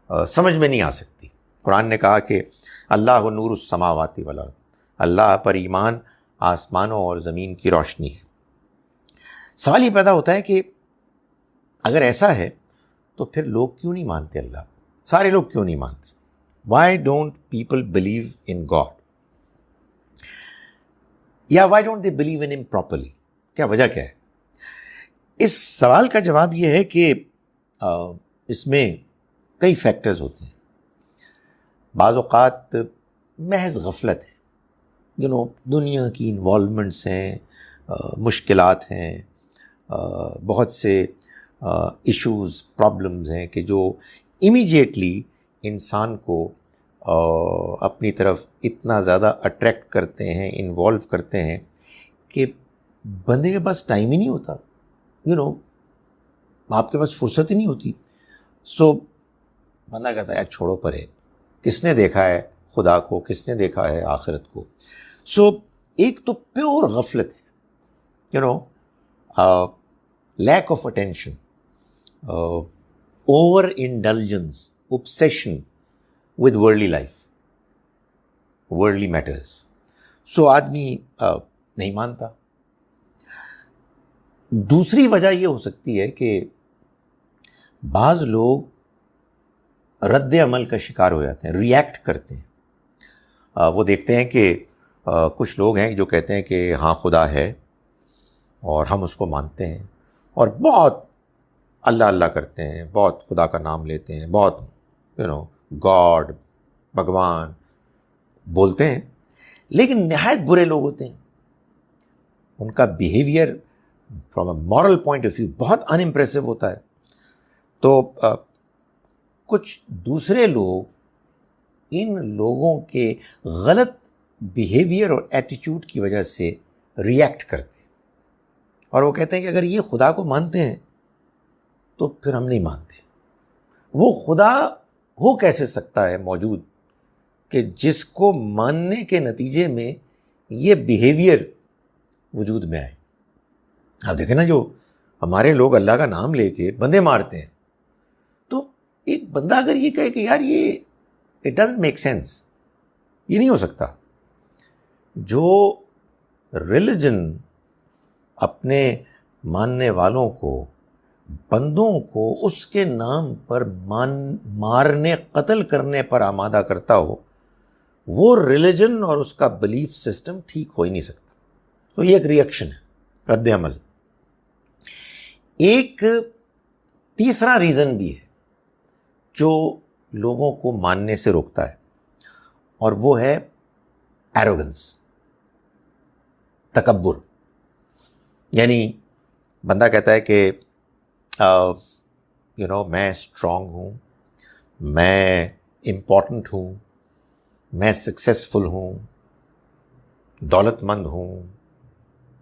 سمجھ میں نہیں آ سکتی. قرآن نے کہا کہ اللہ نور السماوات والارض، اللہ پر ایمان آسمانوں اور زمین کی روشنی ہے. سوال یہ پیدا ہوتا ہے کہ اگر ایسا ہے تو پھر لوگ کیوں نہیں مانتے اللہ کو؟ سارے لوگ کیوں نہیں مانتے؟ Why don't people believe in God, یا why don't they believe in ہم پراپرلی؟ کیا وجہ کیا ہے؟ اس سوال کا جواب یہ ہے کہ اس میں کئی فیکٹرز ہوتے ہیں. بعض اوقات محض غفلت ہے، دنیا کی انوالومنٹس ہیں، مشکلات ہیں، بہت سے ایشوز، پرابلمز ہیں کہ جو امیجیٹلی انسان کو اپنی طرف اتنا زیادہ اٹریکٹ کرتے ہیں، انوالو کرتے ہیں کہ بندے کے پاس ٹائم ہی نہیں ہوتا، آپ کے پاس فرصت ہی نہیں ہوتی. سو بندہ کہتا ہے یار چھوڑو پرے، کس نے دیکھا ہے خدا کو، کس نے دیکھا ہے آخرت کو. سو ایک تو پیور غفلت ہے، lack of attention, over indulgence, obsession with worldly life, worldly matters. سو آدمی نہیں مانتا. دوسری وجہ یہ ہو سکتی ہے کہ بعض لوگ رد عمل کا شکار ہو جاتے ہیں، ریئیکٹ کرتے ہیں. وہ دیکھتے ہیں کہ کچھ لوگ ہیں جو کہتے ہیں کہ ہاں خدا ہے اور ہم اس کو مانتے ہیں، اور بہت اللہ اللہ کرتے ہیں، بہت خدا کا نام لیتے ہیں، بہت گاڈ، بھگوان بولتے ہیں، لیکن نہایت برے لوگ ہوتے ہیں. ان کا behaviour from a moral point of view بہت ان امپریسو ہوتا ہے. تو کچھ دوسرے لوگ ان لوگوں کے غلط بیہیویئر اور ایٹیچیوڈ کی وجہ سے ریئیکٹ کرتے ہیں، اور وہ کہتے ہیں کہ اگر یہ خدا کو مانتے ہیں تو پھر ہم نہیں مانتے. وہ خدا ہو کیسے سکتا ہے موجود کہ جس کو ماننے کے نتیجے میں یہ بیہیویئر وجود میں آئے؟ آپ دیکھیں نا، جو ہمارے لوگ اللہ کا نام لے کے بندے مارتے ہیں، تو ایک بندہ اگر یہ کہے کہ یار یہ اٹ ڈزنٹ میک سینس، یہ نہیں ہو سکتا. جو ریلیجن اپنے ماننے والوں کو، بندوں کو اس کے نام پر مارنے، قتل کرنے پر آمادہ کرتا ہو، وہ ریلیجن اور اس کا بلیف سسٹم ٹھیک ہو ہی نہیں سکتا. تو یہ ایک ریئیکشن ہے، رد عمل. ایک تیسرا ریزن بھی ہے جو لوگوں کو ماننے سے روکتا ہے، اور وہ ہے ایروگنس، تکبر. یعنی بندہ کہتا ہے کہ میں اسٹرانگ ہوں، میں امپورٹنٹ ہوں، میں سکسیسفل ہوں، دولت مند ہوں،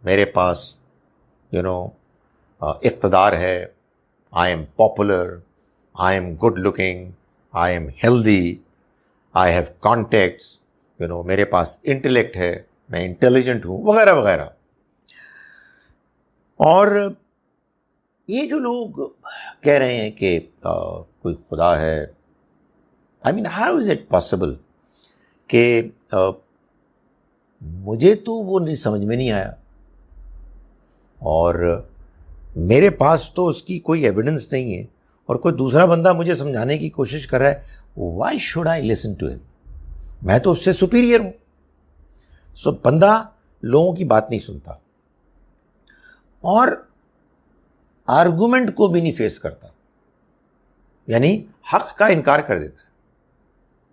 میرے پاس اقتدار ہے، I am popular, I am good looking, I am healthy, I have contacts, میرے پاس انٹلیکٹ ہے، میں انٹیلیجنٹ ہوں، وغیرہ وغیرہ. اور یہ جو لوگ کہہ رہے ہیں کہ کوئی خدا ہے، آئی مین ہاؤ از اٹ پاسبل کہ مجھے تو وہ نہیں سمجھ میں نہیں آیا، اور میرے پاس تو اس کی کوئی ایویڈنس نہیں ہے، اور کوئی دوسرا بندہ مجھے سمجھانے کی کوشش کر رہا ہے، why should I listen to him? میں تو اس سے سپیریئر ہوں. سو بندہ لوگوں کی بات نہیں سنتا اور آرگومنٹ کو بھی نہیں فیس کرتا، یعنی حق کا انکار کر دیتا ہے.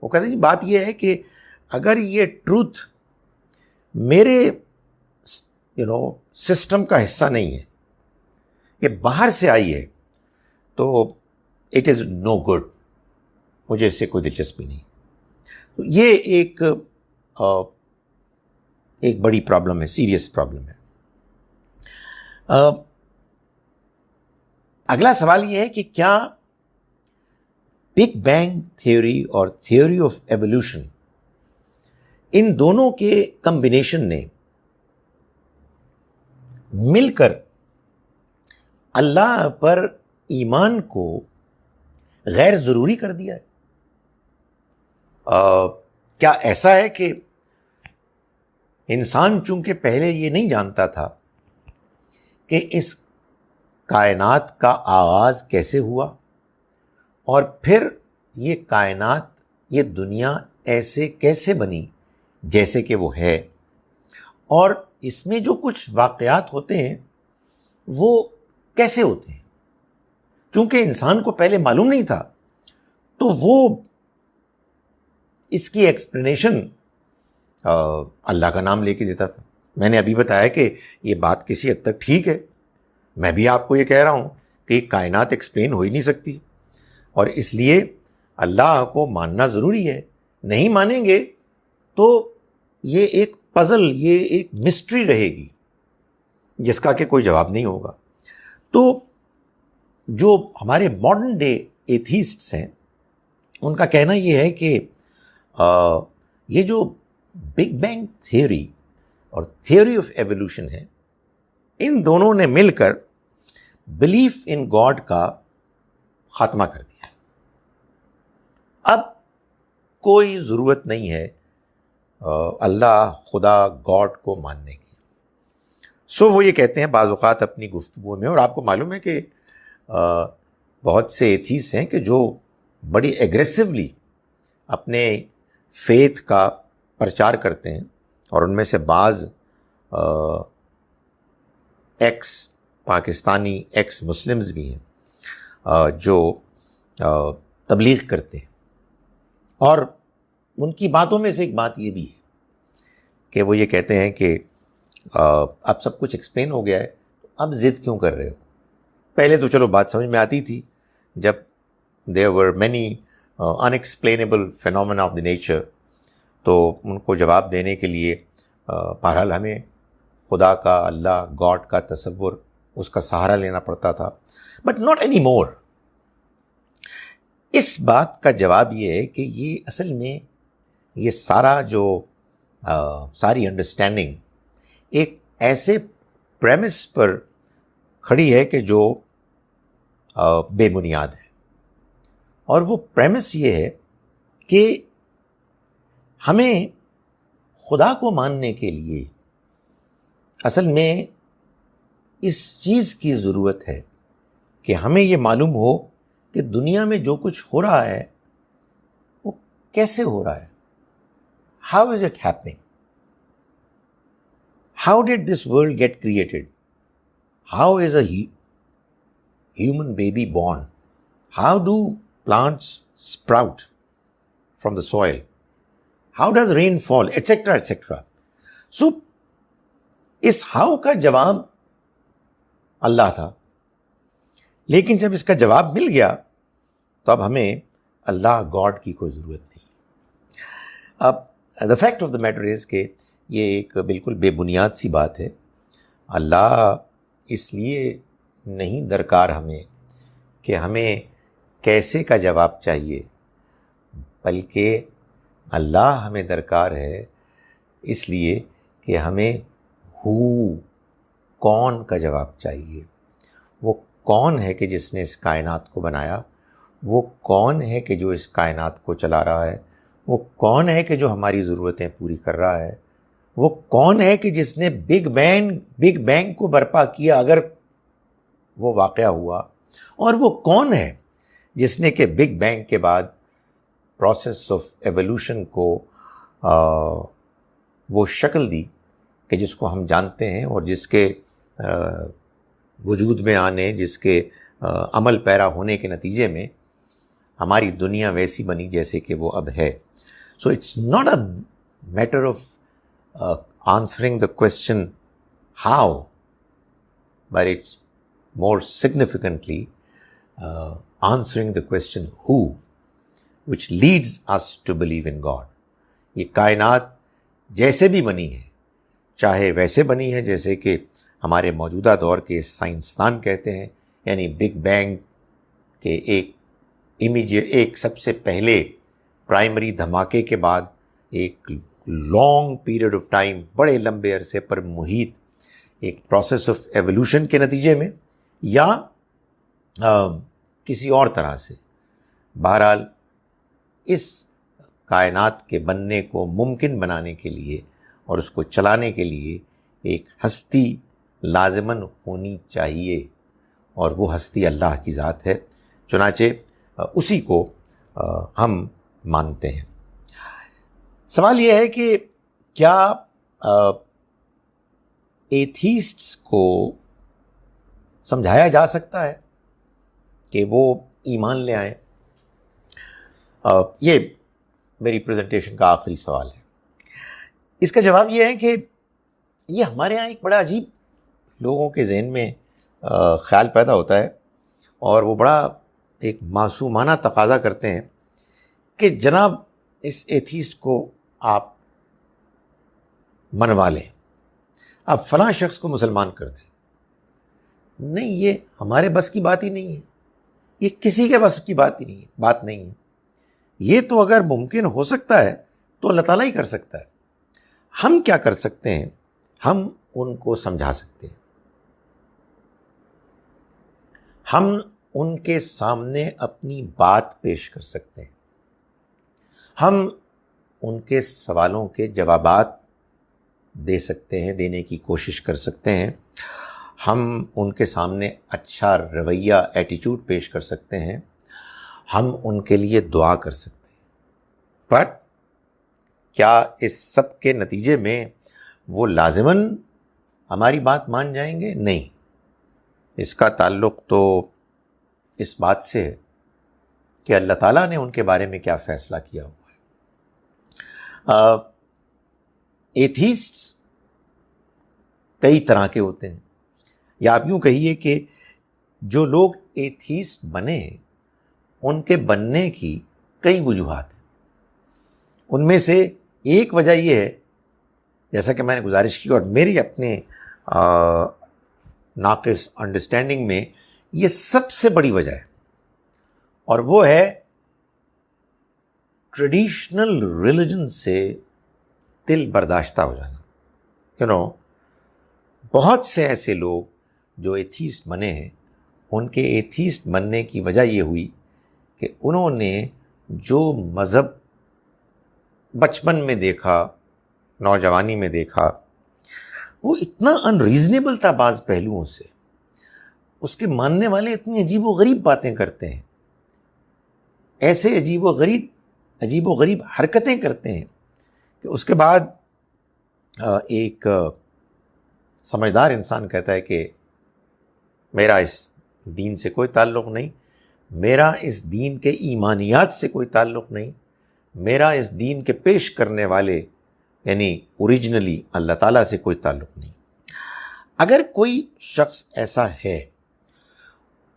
وہ کہتے ہیں جی بات یہ ہے کہ اگر یہ ٹروتھ میرے سسٹم کا حصہ نہیں ہے، یہ باہر سے آئی ہے، تو اٹ از نو گڈ، مجھے اس سے کوئی دلچسپی نہیں. تو یہ ایک بڑی پرابلم ہے، سیریس پرابلم ہے. اگلا سوال یہ ہے کہ کیا بگ بینگ تھیوری اور تھیوری آف ایوولوشن، ان دونوں کے کمبینیشن نے مل کر اللہ پر ایمان کو غیر ضروری کر دیا ہے؟ کیا ایسا ہے کہ انسان چونکہ پہلے یہ نہیں جانتا تھا کہ اس کائنات کا آغاز کیسے ہوا، اور پھر یہ کائنات یہ دنیا ایسے کیسے بنی جیسے کہ وہ ہے، اور اس میں جو کچھ واقعات ہوتے ہیں وہ کیسے ہوتے ہیں. چونکہ انسان کو پہلے معلوم نہیں تھا تو وہ اس کی ایکسپلینیشن اللہ کا نام لے کے دیتا تھا. میں نے ابھی بتایا کہ یہ بات کسی حد تک ٹھیک ہے. میں بھی آپ کو یہ کہہ رہا ہوں کہ کائنات ایکسپلین ہو ہی نہیں سکتی، اور اس لیے اللہ کو ماننا ضروری ہے. نہیں مانیں گے تو یہ ایک پزل، یہ ایک مسٹری رہے گی جس کا کہ کوئی جواب نہیں ہوگا. تو جو ہمارے ماڈرن ڈے ایتھیسٹس ہیں ان کا کہنا یہ ہے کہ یہ جو بگ بینگ تھیوری اور تھیوری آف ایوولوشن ہے، ان دونوں نے مل کر بلیف ان گاڈ کا خاتمہ کر دیا. اب کوئی ضرورت نہیں ہے اللہ خدا گاڈ کو ماننے کی. سو وہ یہ کہتے ہیں بعض اوقات اپنی گفتگو میں، اور آپ کو معلوم ہے کہ بہت سے ایتھیسٹ ہیں کہ جو بڑی ایگریسولی اپنے فیتھ کا پرچار کرتے ہیں، اور ان میں سے بعض ایکس پاکستانی ایکس مسلمز بھی ہیں جو تبلیغ کرتے ہیں. اور ان کی باتوں میں سے ایک بات یہ بھی ہے کہ وہ یہ کہتے ہیں کہ اب سب کچھ ایکسپلین ہو گیا ہے، اب ضد کیوں کر رہے ہو؟ پہلے تو چلو بات سمجھ میں آتی تھی جب there were many unexplainable phenomena of the nature، تو ان کو جواب دینے کے لیے بہرحال ہمیں خدا کا، اللہ گاڈ کا تصور، اس کا سہارا لینا پڑتا تھا. But not any more. اس بات کا جواب یہ ہے کہ یہ اصل میں یہ سارا جو ساری انڈرسٹینڈنگ ایک ایسے پریمس پر کھڑی ہے کہ جو بے بنیاد ہے. اور وہ پریمس یہ ہے کہ ہمیں خدا کو ماننے کے لیے اصل میں اس چیز کی ضرورت ہے کہ ہمیں یہ معلوم ہو کہ دنیا میں جو کچھ ہو رہا ہے وہ کیسے ہو رہا ہے. How is it happening? How did this world get created? How is a human baby born? How do plants sprout from the soil? How does rain fall? Etc. etc. So اس ہاؤ کا جواب اللہ تھا، لیکن جب اس کا جواب مل گیا تو اب ہمیں اللہ گاڈ کی کوئی ضرورت نہیں. اب the fact of the matter is کہ یہ ایک بالکل بے بنیاد سی بات ہے. اللہ اس لیے نہیں درکار ہمیں کہ ہمیں کیسے کا جواب چاہیے، بلکہ اللہ ہمیں درکار ہے اس لیے کہ ہمیں کون کا جواب چاہیے. وہ کون ہے کہ جس نے اس کائنات کو بنایا؟ وہ کون ہے کہ جو اس کائنات کو چلا رہا ہے؟ وہ کون ہے کہ جو ہماری ضرورتیں پوری کر رہا ہے؟ وہ کون ہے کہ جس نے بگ بینگ کو برپا کیا اگر وہ واقعہ ہوا؟ اور وہ کون ہے جس نے کہ بگ بینگ کے بعد پروسیس آف ایوولوشن کو وہ شکل دی کہ جس کو ہم جانتے ہیں، اور جس کے وجود میں آنے، جس کے عمل پیرا ہونے کے نتیجے میں ہماری دنیا ویسی بنی جیسے کہ وہ اب ہے. So it's not a matter of answering the question how, but it's more significantly answering the question who, which leads us to believe in God. یہ کائنات جیسے بھی بنی ہے، چاہے ویسے بنی ہے جیسے کہ ہمارے موجودہ دور کے سائنسدان کہتے ہیں، یعنی بگ بینگ کے ایک سب سے پہلے پرائمری دھماکے کے بعد ایک لانگ پیریڈ آف ٹائم، بڑے لمبے عرصے پر محیط ایک پروسیس آف ایوولوشن کے نتیجے میں، یا کسی اور طرح سے. بہرحال اس کائنات کے بننے کو ممکن بنانے کے لیے اور اس کو چلانے کے لیے ایک ہستی لازماً ہونی چاہیے، اور وہ ہستی اللہ کی ذات ہے. چنانچہ اسی کو ہم مانتے ہیں. سوال یہ ہے کہ کیا ایتھیسٹس کو سمجھایا جا سکتا ہے کہ وہ ایمان لے آئیں؟ یہ میری پریزنٹیشن کا آخری سوال ہے. اس کا جواب یہ ہے کہ یہ ہمارے ہاں ایک بڑا عجیب لوگوں کے ذہن میں خیال پیدا ہوتا ہے، اور وہ بڑا ایک معصومانہ تقاضا کرتے ہیں کہ جناب اس ایتھیسٹ کو آپ منوا لیں، آپ فلاں شخص کو مسلمان کر دیں. نہیں، یہ ہمارے بس کی بات ہی نہیں ہے، یہ کسی کے بس کی بات نہیں ہے. یہ تو اگر ممکن ہو سکتا ہے تو اللہ تعالیٰ ہی کر سکتا ہے. ہم کیا کر سکتے ہیں؟ ہم ان کو سمجھا سکتے ہیں، ہم ان کے سامنے اپنی بات پیش کر سکتے ہیں، ہم ان کے سوالوں کے جوابات دے سکتے ہیں، دینے کی کوشش کر سکتے ہیں، ہم ان کے سامنے اچھا رویہ ایٹیچیوڈ پیش کر سکتے ہیں، ہم ان کے لیے دعا کر سکتے ہیں. بٹ کیا اس سب کے نتیجے میں وہ لازماً ہماری بات مان جائیں گے؟ نہیں. اس کا تعلق تو اس بات سے ہے کہ اللہ تعالیٰ نے ان کے بارے میں کیا فیصلہ کیا ہوا ہے. ایتھیسٹ کئی طرح کے ہوتے ہیں، یا آپ یوں کہیے کہ جو لوگ ایتھیسٹ بنے ان کے بننے کی کئی وجوہات ہیں. ان میں سے ایک وجہ یہ ہے، جیسا کہ میں نے گزارش کی اور میری اپنے ناقص انڈرسٹینڈنگ میں یہ سب سے بڑی وجہ ہے، اور وہ ہے ٹریڈیشنل ریلیجن سے دل برداشتہ ہو جانا. بہت سے ایسے لوگ جو ایتھیسٹ بنے ہیں، ان کے ایتھیسٹ بننے کی وجہ یہ ہوئی کہ انہوں نے جو مذہب بچپن میں دیکھا، نوجوانی میں دیکھا، وہ اتنا انریزنیبل تھا بعض پہلوؤں سے. اس کے ماننے والے اتنی عجیب و غریب باتیں کرتے ہیں، ایسے عجیب و غریب حرکتیں کرتے ہیں کہ اس کے بعد ایک سمجھدار انسان کہتا ہے کہ میرا اس دین سے کوئی تعلق نہیں، میرا اس دین کے ایمانیات سے کوئی تعلق نہیں، میرا اس دین کے پیش کرنے والے یعنی اوریجنلی اللہ تعالیٰ سے کوئی تعلق نہیں. اگر کوئی شخص ایسا ہے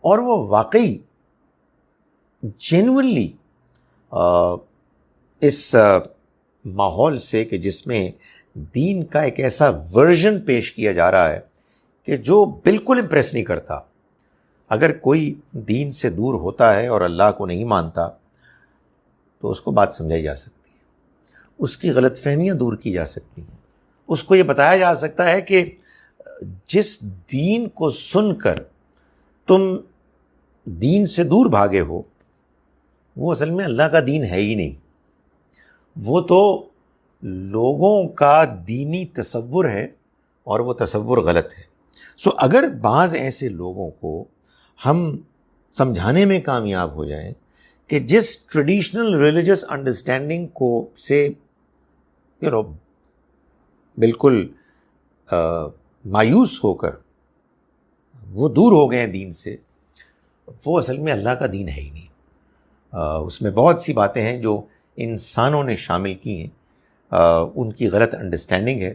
اور وہ واقعی جینوئنلی اس ماحول سے کہ جس میں دین کا ایک ایسا ورژن پیش کیا جا رہا ہے کہ جو بالکل امپریس نہیں کرتا، اگر کوئی دین سے دور ہوتا ہے اور اللہ کو نہیں مانتا تو اس کو بات سمجھائی جا سکتی ہے، اس کی غلط فہمیاں دور کی جا سکتی ہیں، اس کو یہ بتایا جا سکتا ہے کہ جس دین کو سن کر تم دین سے دور بھاگے ہو وہ اصل میں اللہ کا دین ہے ہی نہیں، وہ تو لوگوں کا دینی تصور ہے اور وہ تصور غلط ہے. اگر بعض ایسے لوگوں کو ہم سمجھانے میں کامیاب ہو جائیں کہ جس ٹریڈیشنل ریلیجس انڈرسٹینڈنگ کو سے بالکل مایوس ہو کر وہ دور ہو گئے ہیں دین سے، وہ اصل میں اللہ کا دین ہے ہی نہیں. اس میں بہت سی باتیں ہیں جو انسانوں نے شامل کی ہیں، ان کی غلط انڈرسٹینڈنگ ہے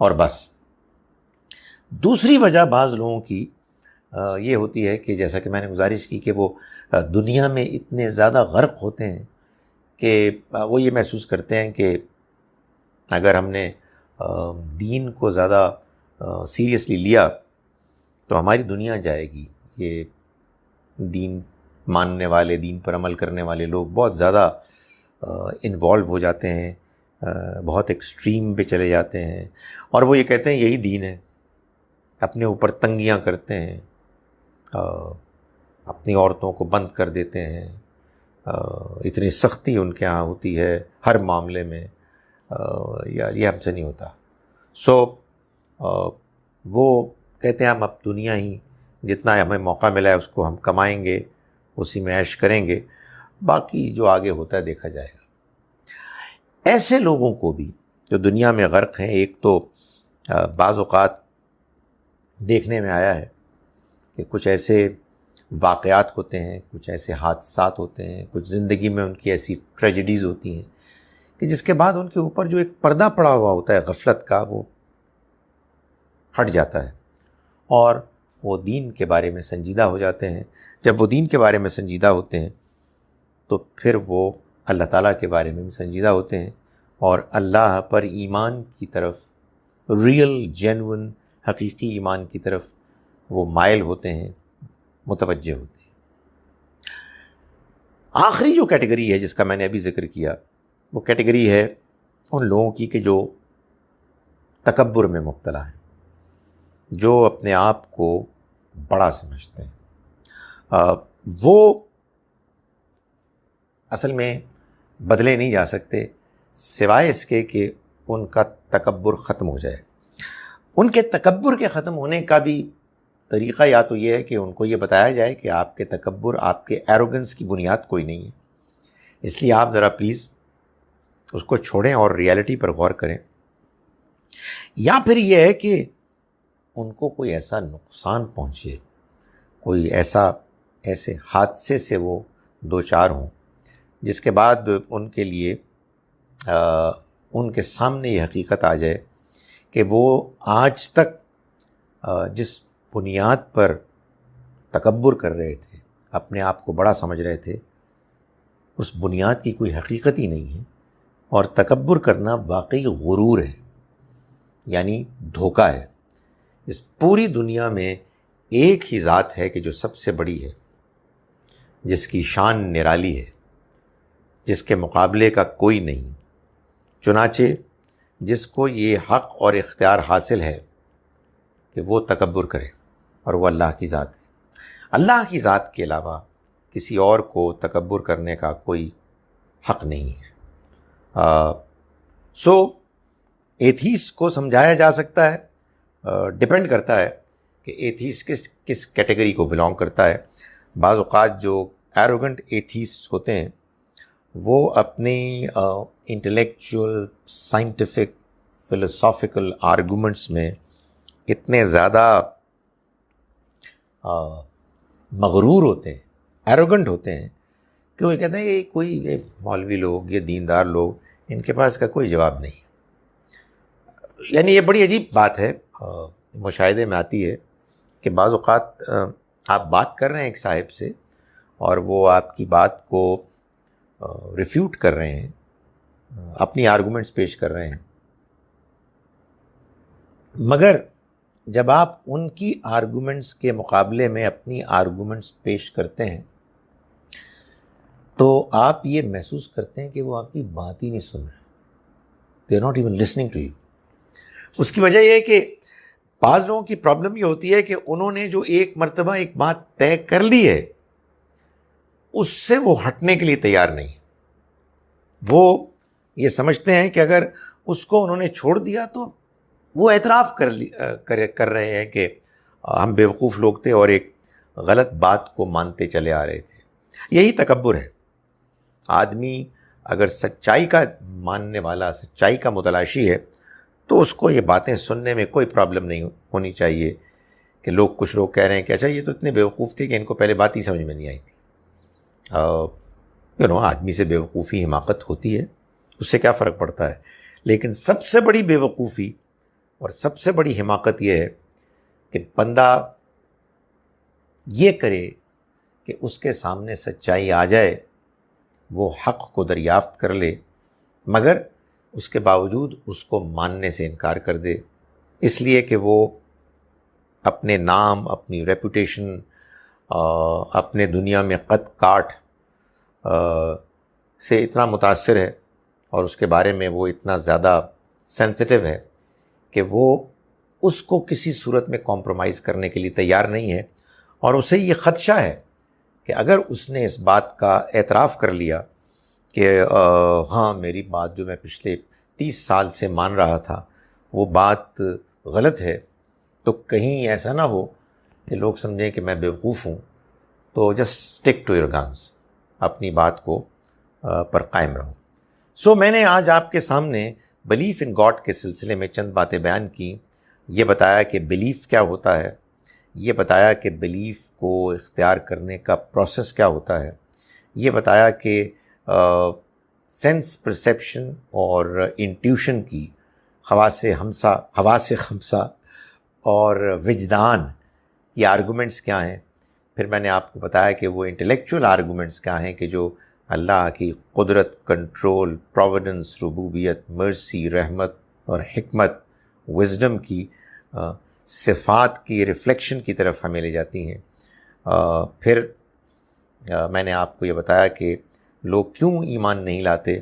اور بس. دوسری وجہ بعض لوگوں کی یہ ہوتی ہے کہ جیسا کہ میں نے گزارش کی کہ وہ دنیا میں اتنے زیادہ غرق ہوتے ہیں کہ وہ یہ محسوس کرتے ہیں کہ اگر ہم نے دین کو زیادہ سیریسلی لیا تو ہماری دنیا جائے گی. یہ دین ماننے والے، دین پر عمل کرنے والے لوگ بہت زیادہ انوالو ہو جاتے ہیں، بہت ایکسٹریم پہ چلے جاتے ہیں، اور وہ یہ کہتے ہیں یہی دین ہے. اپنے اوپر تنگیاں کرتے ہیں، اپنی عورتوں کو بند کر دیتے ہیں، اتنی سختی ان کے ہاں ہوتی ہے ہر معاملے میں. یار یہ ہم سے نہیں ہوتا. وہ کہتے ہیں ہم اب دنیا ہی جتنا ہمیں موقع ملا ہے اس کو ہم کمائیں گے، اسی میں عیش کریں گے، باقی جو آگے ہوتا ہے دیکھا جائے گا. ایسے لوگوں کو بھی جو دنیا میں غرق ہیں، ایک تو بعض اوقات دیکھنے میں آیا ہے کہ کچھ ایسے واقعات ہوتے ہیں، کچھ ایسے حادثات ہوتے ہیں، کچھ زندگی میں ان کی ایسی ٹریجڈیز ہوتی ہیں کہ جس کے بعد ان کے اوپر جو ایک پردہ پڑا ہوا ہوتا ہے غفلت کا، وہ ہٹ جاتا ہے اور وہ دین کے بارے میں سنجیدہ ہو جاتے ہیں۔ جب وہ دین کے بارے میں سنجیدہ ہوتے ہیں تو پھر وہ اللہ تعالیٰ کے بارے میں بھی سنجیدہ ہوتے ہیں اور اللہ پر ایمان کی طرف، ریئل جینون حقیقی ایمان کی طرف وہ مائل ہوتے ہیں، متوجہ ہوتے ہیں۔ آخری جو کیٹیگری ہے جس کا میں نے ابھی ذکر کیا، وہ کیٹیگری ہے ان لوگوں کی کہ جو تکبر میں مبتلا ہیں، جو اپنے آپ کو بڑا سمجھتے ہیں۔ وہ اصل میں بدلے نہیں جا سکتے سوائے اس کے کہ ان کا تکبر ختم ہو جائے۔ ان کے تکبر کے ختم ہونے کا بھی طریقہ یا تو یہ ہے کہ ان کو یہ بتایا جائے کہ آپ کے تکبر، آپ کے ایروگنس کی بنیاد کوئی نہیں ہے، اس لیے آپ ذرا پلیز اس کو چھوڑیں اور ریالٹی پر غور کریں۔ یا پھر یہ ہے کہ ان کو کوئی ایسا نقصان پہنچے، کوئی ایسے حادثے سے وہ دوچار ہوں جس کے بعد ان کے لیے ان کے سامنے یہ حقیقت آ جائے کہ وہ آج تک جس بنیاد پر تکبر کر رہے تھے، اپنے آپ کو بڑا سمجھ رہے تھے، اس بنیاد کی کوئی حقیقت ہی نہیں ہے، اور تکبر کرنا واقعی غرور ہے، یعنی دھوکہ ہے۔ اس پوری دنیا میں ایک ہی ذات ہے کہ جو سب سے بڑی ہے، جس کی شان نرالی ہے، جس کے مقابلے کا کوئی نہیں، چنانچہ جس کو یہ حق اور اختیار حاصل ہے کہ وہ تکبر کرے، اور وہ اللہ کی ذات ہے۔ اللہ کی ذات کے علاوہ کسی اور کو تکبر کرنے کا کوئی حق نہیں ہے۔ سو ایتھیس کو سمجھایا جا سکتا ہے، ڈپینڈ کرتا ہے کہ ایتھیس کس کیٹیگری کو بلانگ کرتا ہے۔ بعض اوقات جو ایروگنٹ ایتھیس ہوتے ہیں وہ اپنی انٹلیکچوئل، سائنٹیفک، فلسافیکل آرگومنٹس میں اتنے زیادہ مغرور ہوتے ہیں، ایروگنٹ ہوتے ہیں کہ وہ کہتے ہیں کہ یہ مولوی لوگ، یہ دیندار لوگ، ان کے پاس کا کوئی جواب نہیں۔ یعنی یہ بڑی عجیب بات ہے، مشاہدے میں آتی ہے کہ بعض اوقات آپ بات کر رہے ہیں ایک صاحب سے اور وہ آپ کی بات کو ریفیوٹ کر رہے ہیں، اپنی آرگومنٹس پیش کر رہے ہیں، مگر جب آپ ان کی آرگومنٹس کے مقابلے میں اپنی آرگومنٹس پیش کرتے ہیں تو آپ یہ محسوس کرتے ہیں کہ وہ آپ کی بات ہی نہیں سن رہے، they are not even listening to you. اس کی وجہ یہ ہے کہ بعض لوگوں کی پرابلم یہ ہوتی ہے کہ انہوں نے جو ایک مرتبہ ایک بات طے کر لی ہے، اس سے وہ ہٹنے کے لیے تیار نہیں۔ وہ یہ سمجھتے ہیں کہ اگر اس کو انہوں نے چھوڑ دیا تو وہ اعتراف کر رہے ہیں کہ ہم بیوقوف لوگ تھے اور ایک غلط بات کو مانتے چلے آ رہے تھے۔ یہی تکبر ہے۔ آدمی اگر سچائی کا ماننے والا، سچائی کا متلاشی ہے تو اس کو یہ باتیں سننے میں کوئی پرابلم نہیں ہونی چاہیے کہ کچھ لوگ کہہ رہے ہیں کہ اچھا یہ تو اتنے بیوقوف تھے کہ ان کو پہلے بات ہی سمجھ میں نہیں آئی تھی۔ آدمی سے بیوقوفی، حماقت ہوتی ہے، اس سے کیا فرق پڑتا ہے؟ لیکن سب سے بڑی بیوقوفی اور سب سے بڑی حماقت یہ ہے کہ بندہ یہ کرے کہ اس کے سامنے سچائی آ جائے، وہ حق کو دریافت کر لے، مگر اس کے باوجود اس کو ماننے سے انکار کر دے، اس لیے کہ وہ اپنے نام، اپنی ریپوٹیشن، اپنے دنیا میں قد کاٹ سے اتنا متاثر ہے اور اس کے بارے میں وہ اتنا زیادہ سینسٹیو ہے کہ وہ اس کو کسی صورت میں کمپرومائز کرنے کے لیے تیار نہیں ہے، اور اسے یہ خدشہ ہے کہ اگر اس نے اس بات کا اعتراف کر لیا کہ ہاں میری بات جو میں پچھلے 30 سال سے مان رہا تھا وہ بات غلط ہے، تو کہیں ایسا نہ ہو کہ لوگ سمجھیں کہ میں بیوقوف ہوں، تو just stick to your guns, اپنی بات کو پر قائم رہو۔ سو میں نے آج آپ کے سامنے بلیف ان گاڈ کے سلسلے میں چند باتیں بیان کی. یہ بتایا کہ بلیف کیا ہوتا ہے, یہ بتایا کہ بلیف کو اختیار کرنے کا پروسیس کیا ہوتا ہے, یہ بتایا کہ سینس پرسیپشن اور انٹیوشن کی حواس خمسہ اور وجدان کی آرگومنٹس کیا ہیں. پھر میں نے آپ کو بتایا کہ وہ انٹلیکچوئل آرگومنٹس کیا ہیں کہ جو اللہ کی قدرت, کنٹرول, پروویڈنس, ربوبیت, مرسی, رحمت اور حکمت, وزڈم کی صفات کی ریفلیکشن کی طرف ہمیں لے جاتی ہیں. پھر میں نے آپ کو یہ بتایا کہ لوگ کیوں ایمان نہیں لاتے,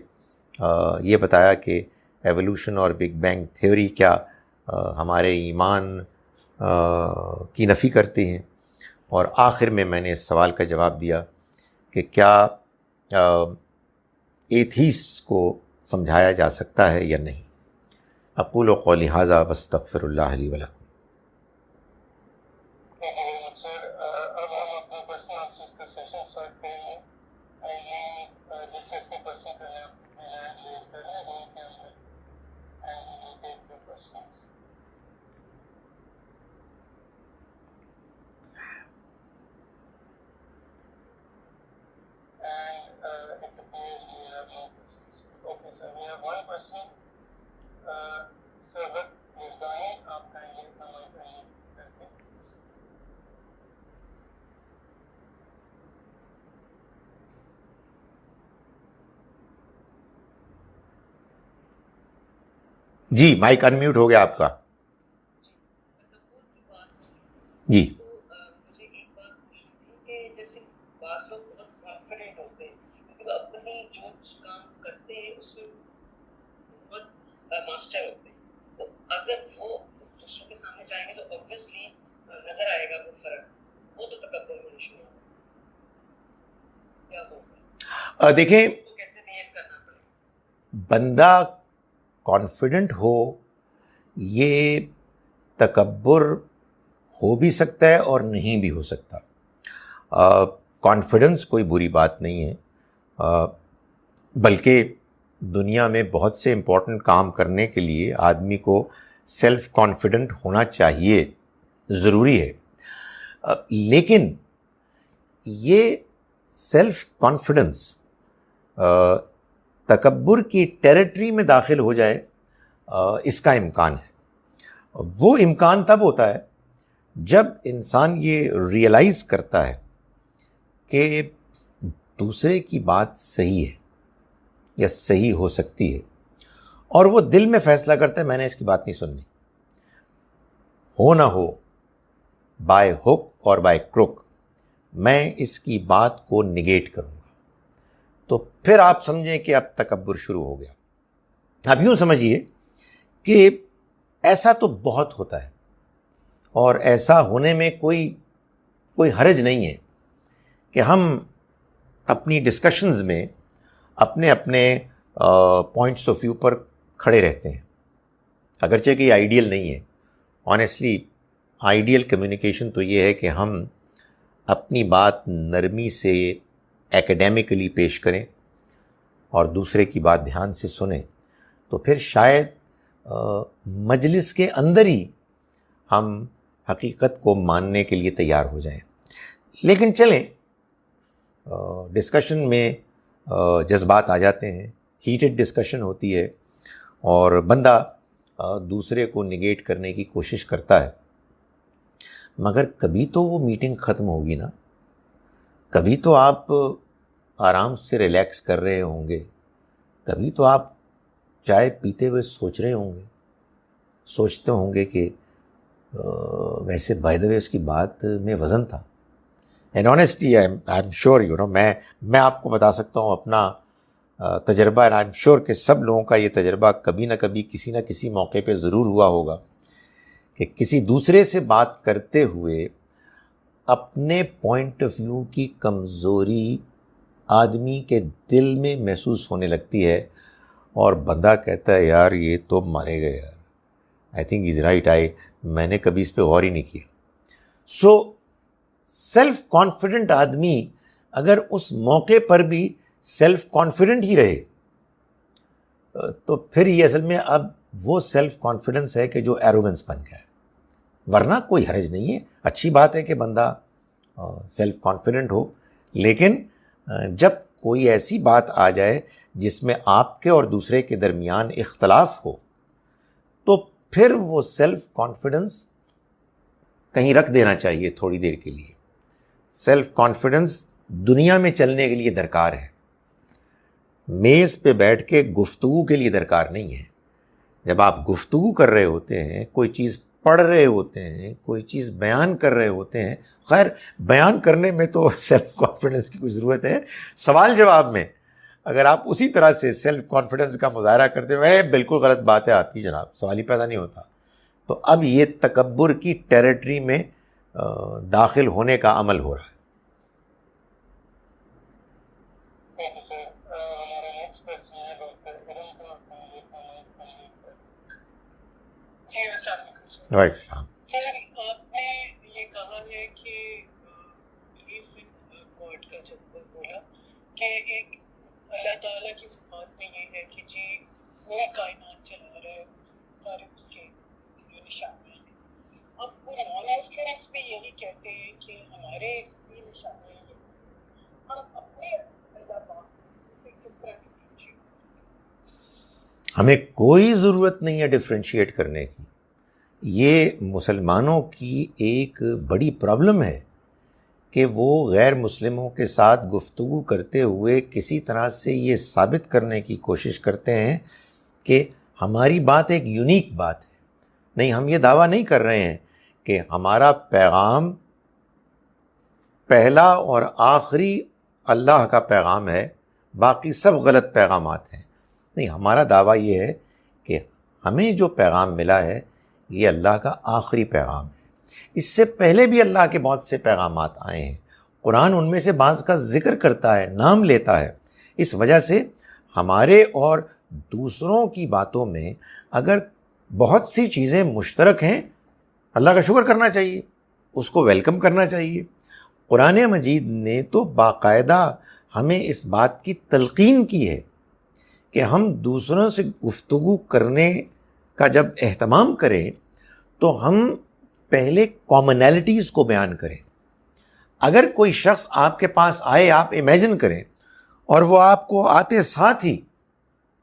یہ بتایا کہ ایوولوشن اور بگ بینگ تھیوری کیا ہمارے ایمان کی نفی کرتی ہیں, اور آخر میں نے اس سوال کا جواب دیا کہ کیا ایتھیسٹ کو سمجھایا جا سکتا ہے یا نہیں. اقول قولی ھذا واستغفر اللہ لی ولکم. سر اب ہم اپنے پرسنل آنسرز کا سیشن اسٹارٹ کریں گے. جس کے پرسن کریں اپنی ہینڈ ریز کر لیں زوم کے اندر and we will take your questions. And it appears we have no questions. Okay, sir, we have one question. Sir, what is dying? آپ کا یہ کام کرتے ہیں. جی مائک انمیوٹ ہو گیا آپ کا. جی مجھے ایک بات پوچھنی تھی کہ جیسے بعض لوگ بہت کانفیڈنٹ ہوتے ہیں کیونکہ وہ اپنی جو کام کرتے ہیں اس میں بہت ماسٹر ہوتے ہیں, تو اگر وہ دوسروں کے سامنے جائیں گے تو obviously نظر آئے گا وہ فرق, وہ تو تکبر ہونا شروع ہوگا. کیا ہوگا دیکھیں, تو کیسے بہیو کرنا پڑے گا؟ بندہ کانفیڈنٹ ہو یہ تکبر ہو بھی سکتا ہے اور نہیں بھی ہو سکتا. کانفیڈنس کوئی بری بات نہیں ہے, بلکہ دنیا میں بہت سے امپورٹنٹ کام کرنے کے لیے آدمی کو سیلف کانفیڈنٹ ہونا چاہیے, ضروری ہے. لیکن یہ سیلف کانفیڈنس تکبر کی ٹیریٹری میں داخل ہو جائے, اس کا امکان ہے. وہ امکان تب ہوتا ہے جب انسان یہ ریئلائز کرتا ہے کہ دوسرے کی بات صحیح ہے یا صحیح ہو سکتی ہے, اور وہ دل میں فیصلہ کرتا ہے میں نے اس کی بات نہیں سننی, ہو نہ ہو, بائی ہک اور بائی کروک میں اس کی بات کو نگیٹ کروں گا. تو پھر آپ سمجھیں کہ اب تکبر شروع ہو گیا. اب یوں سمجھیے کہ ایسا تو بہت ہوتا ہے, اور ایسا ہونے میں کوئی حرج نہیں ہے کہ ہم اپنی ڈسکشنز میں اپنے پوائنٹس آف ویو پر کھڑے رہتے ہیں, اگرچہ کہ یہ آئیڈیل نہیں ہے. آنیسٹلی آئیڈیل کمیونیکیشن تو یہ ہے کہ ہم اپنی بات نرمی سے ایکیڈیمکلی پیش کریں اور دوسرے کی بات دھیان سے سنیں, تو پھر شاید مجلس کے اندر ہی ہم حقیقت کو ماننے کے لیے تیار ہو جائیں. لیکن چلیں, ڈسکشن میں جذبات آ جاتے ہیں, ہیٹڈ ڈسکشن ہوتی ہے اور بندہ دوسرے کو نگیٹ کرنے کی کوشش کرتا ہے, مگر کبھی تو وہ میٹنگ ختم ہوگی نا, کبھی تو آپ آرام سے ریلیکس کر رہے ہوں گے, کبھی تو آپ چائے پیتے ہوئے سوچ رہے ہوں گے, سوچتے ہوں گے کہ ویسے بائی دا وے اس کی بات میں وزن تھا. And honestly I am sure میں آپ کو بتا سکتا ہوں اپنا تجربہ, اینڈ آئی ایم شیور کہ سب لوگوں کا یہ تجربہ کبھی نہ کبھی کسی نہ کسی موقع پہ ضرور ہوا ہوگا کہ کسی دوسرے سے بات کرتے ہوئے اپنے پوائنٹ آف ویو کی کمزوری آدمی کے دل میں محسوس ہونے لگتی ہے, اور بندہ کہتا ہے یار یہ تو مارے گئے یار, آئی تھنک از رائٹ, میں نے کبھی اس پہ غور ہی نہیں کیا. سو سیلف کانفیڈنٹ آدمی اگر اس موقع پر بھی سیلف کانفیڈنٹ ہی رہے تو پھر یہ اصل میں اب وہ سیلف کانفیڈنس ہے کہ جو ایروگنس بن گیا ہے. ورنہ کوئی حرج نہیں ہے، اچھی بات ہے کہ بندہ سیلف کانفیڈنٹ ہو، لیکن جب کوئی ایسی بات آ جائے جس میں آپ کے اور دوسرے کے درمیان اختلاف ہو تو پھر وہ سیلف کانفیڈنس کہیں رکھ دینا چاہیے تھوڑی دیر کے لیے. سیلف کانفیڈنس دنیا میں چلنے کے لیے درکار ہے، میز پہ بیٹھ کے گفتگو کے لیے درکار نہیں ہے. جب آپ گفتگو کر رہے ہوتے ہیں، کوئی چیز پڑھ رہے ہوتے ہیں، کوئی چیز بیان کر رہے ہوتے ہیں، خیر بیان کرنے میں تو سیلف کانفیڈنس کی کوئی ضرورت ہے، سوال جواب میں اگر آپ اسی طرح سے سیلف کانفیڈنس کا مظاہرہ کرتے ہوئے بالکل غلط بات ہے آپ کی جناب، سوال ہی پیدا نہیں ہوتا. تو اب یہ تکبر کی ٹیریٹری میں داخل ہونے کا عمل ہو رہا ہے. Thank you sir. ہمارا نیکسٹ کوشچن ہے ڈاکٹر ارم کا. جی السلام علیکم سر. رائٹ. سر آپ نے یہ کہا ہے کہ بلیف ان گاڈ کا جب بولا کہ ایک اللہ تعالیٰ کی صفات میں یہ ہے کہ جی وہ کائنات چلا رہا ہے، سارے اس کے جو نشانیاں ہیں. اب وہ نان مسلمس بھی یہی کہتے ہیں کہ ہمارے بھی نشانیاں یہ ہیں، ہم اپنے اللہ پاک سے کس طرح ڈفرینشیٹ کریں؟ ہمیں کوئی ضرورت نہیں ہے ڈفرینشیٹ کرنے کی. یہ مسلمانوں کی ایک بڑی پرابلم ہے کہ وہ غیر مسلموں کے ساتھ گفتگو کرتے ہوئے کسی طرح سے یہ ثابت کرنے کی کوشش کرتے ہیں کہ ہماری بات ایک یونیک بات ہے. نہیں، ہم یہ دعویٰ نہیں کر رہے ہیں کہ ہمارا پیغام پہلا اور آخری اللہ کا پیغام ہے، باقی سب غلط پیغامات ہیں. نہیں، ہمارا دعویٰ یہ ہے کہ ہمیں جو پیغام ملا ہے یہ اللہ کا آخری پیغام ہے. اس سے پہلے بھی اللہ کے بہت سے پیغامات آئے ہیں، قرآن ان میں سے بعض کا ذکر کرتا ہے، نام لیتا ہے. اس وجہ سے ہمارے اور دوسروں کی باتوں میں اگر بہت سی چیزیں مشترک ہیں، اللہ کا شکر کرنا چاہیے، اس کو ویلکم کرنا چاہیے. قرآن مجید نے تو باقاعدہ ہمیں اس بات کی تلقین کی ہے کہ ہم دوسروں سے گفتگو کرنے کا جب اہتمام کریں تو ہم پہلے کامنالٹیز کو بیان کریں. اگر کوئی شخص آپ کے پاس آئے، آپ امیجن کریں، اور وہ آپ کو آتے ساتھ ہی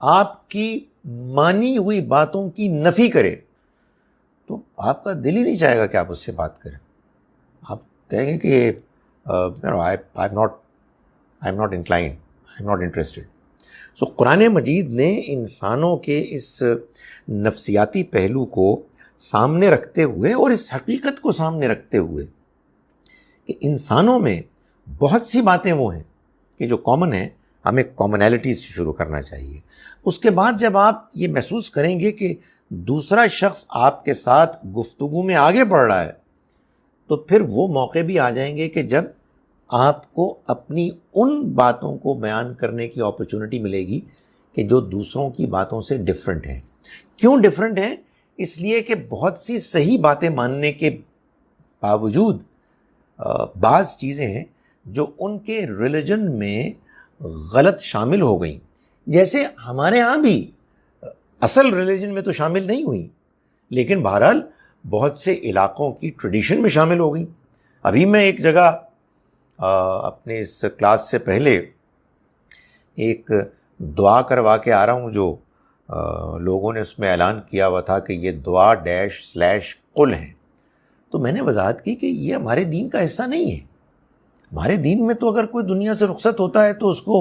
آپ کی مانی ہوئی باتوں کی نفی کرے تو آپ کا دل ہی نہیں چاہے گا کہ آپ اس سے بات کریں. آپ کہیں گے کہ I am not inclined, I am not interested. So قرآن مجید نے انسانوں کے اس نفسیاتی پہلو کو سامنے رکھتے ہوئے اور اس حقیقت کو سامنے رکھتے ہوئے کہ انسانوں میں بہت سی باتیں وہ ہیں کہ جو کامن ہیں، ہمیں کامنالٹیز سے شروع کرنا چاہیے. اس کے بعد جب آپ یہ محسوس کریں گے کہ دوسرا شخص آپ کے ساتھ گفتگو میں آگے بڑھ رہا ہے تو پھر وہ موقع بھی آ جائیں گے کہ جب آپ کو اپنی ان باتوں کو بیان کرنے کی اپرچونٹی ملے گی کہ جو دوسروں کی باتوں سے ڈفرینٹ ہیں. کیوں ڈفرینٹ ہیں؟ اس لیے کہ بہت سی صحیح باتیں ماننے کے باوجود بعض چیزیں ہیں جو ان کے ریلیجن میں غلط شامل ہو گئیں. جیسے ہمارے ہاں بھی اصل ریلیجن میں تو شامل نہیں ہوئیں، لیکن بہرحال بہت سے علاقوں کی ٹریڈیشن میں شامل ہو گئیں. ابھی میں ایک جگہ اپنے اس کلاس سے پہلے ایک دعا کروا کے آ رہا ہوں جو لوگوں نے اس میں اعلان کیا ہوا تھا کہ یہ دعا --قل ہے. تو میں نے وضاحت کی کہ یہ ہمارے دین کا حصہ نہیں ہے. ہمارے دین میں تو اگر کوئی دنیا سے رخصت ہوتا ہے تو اس کو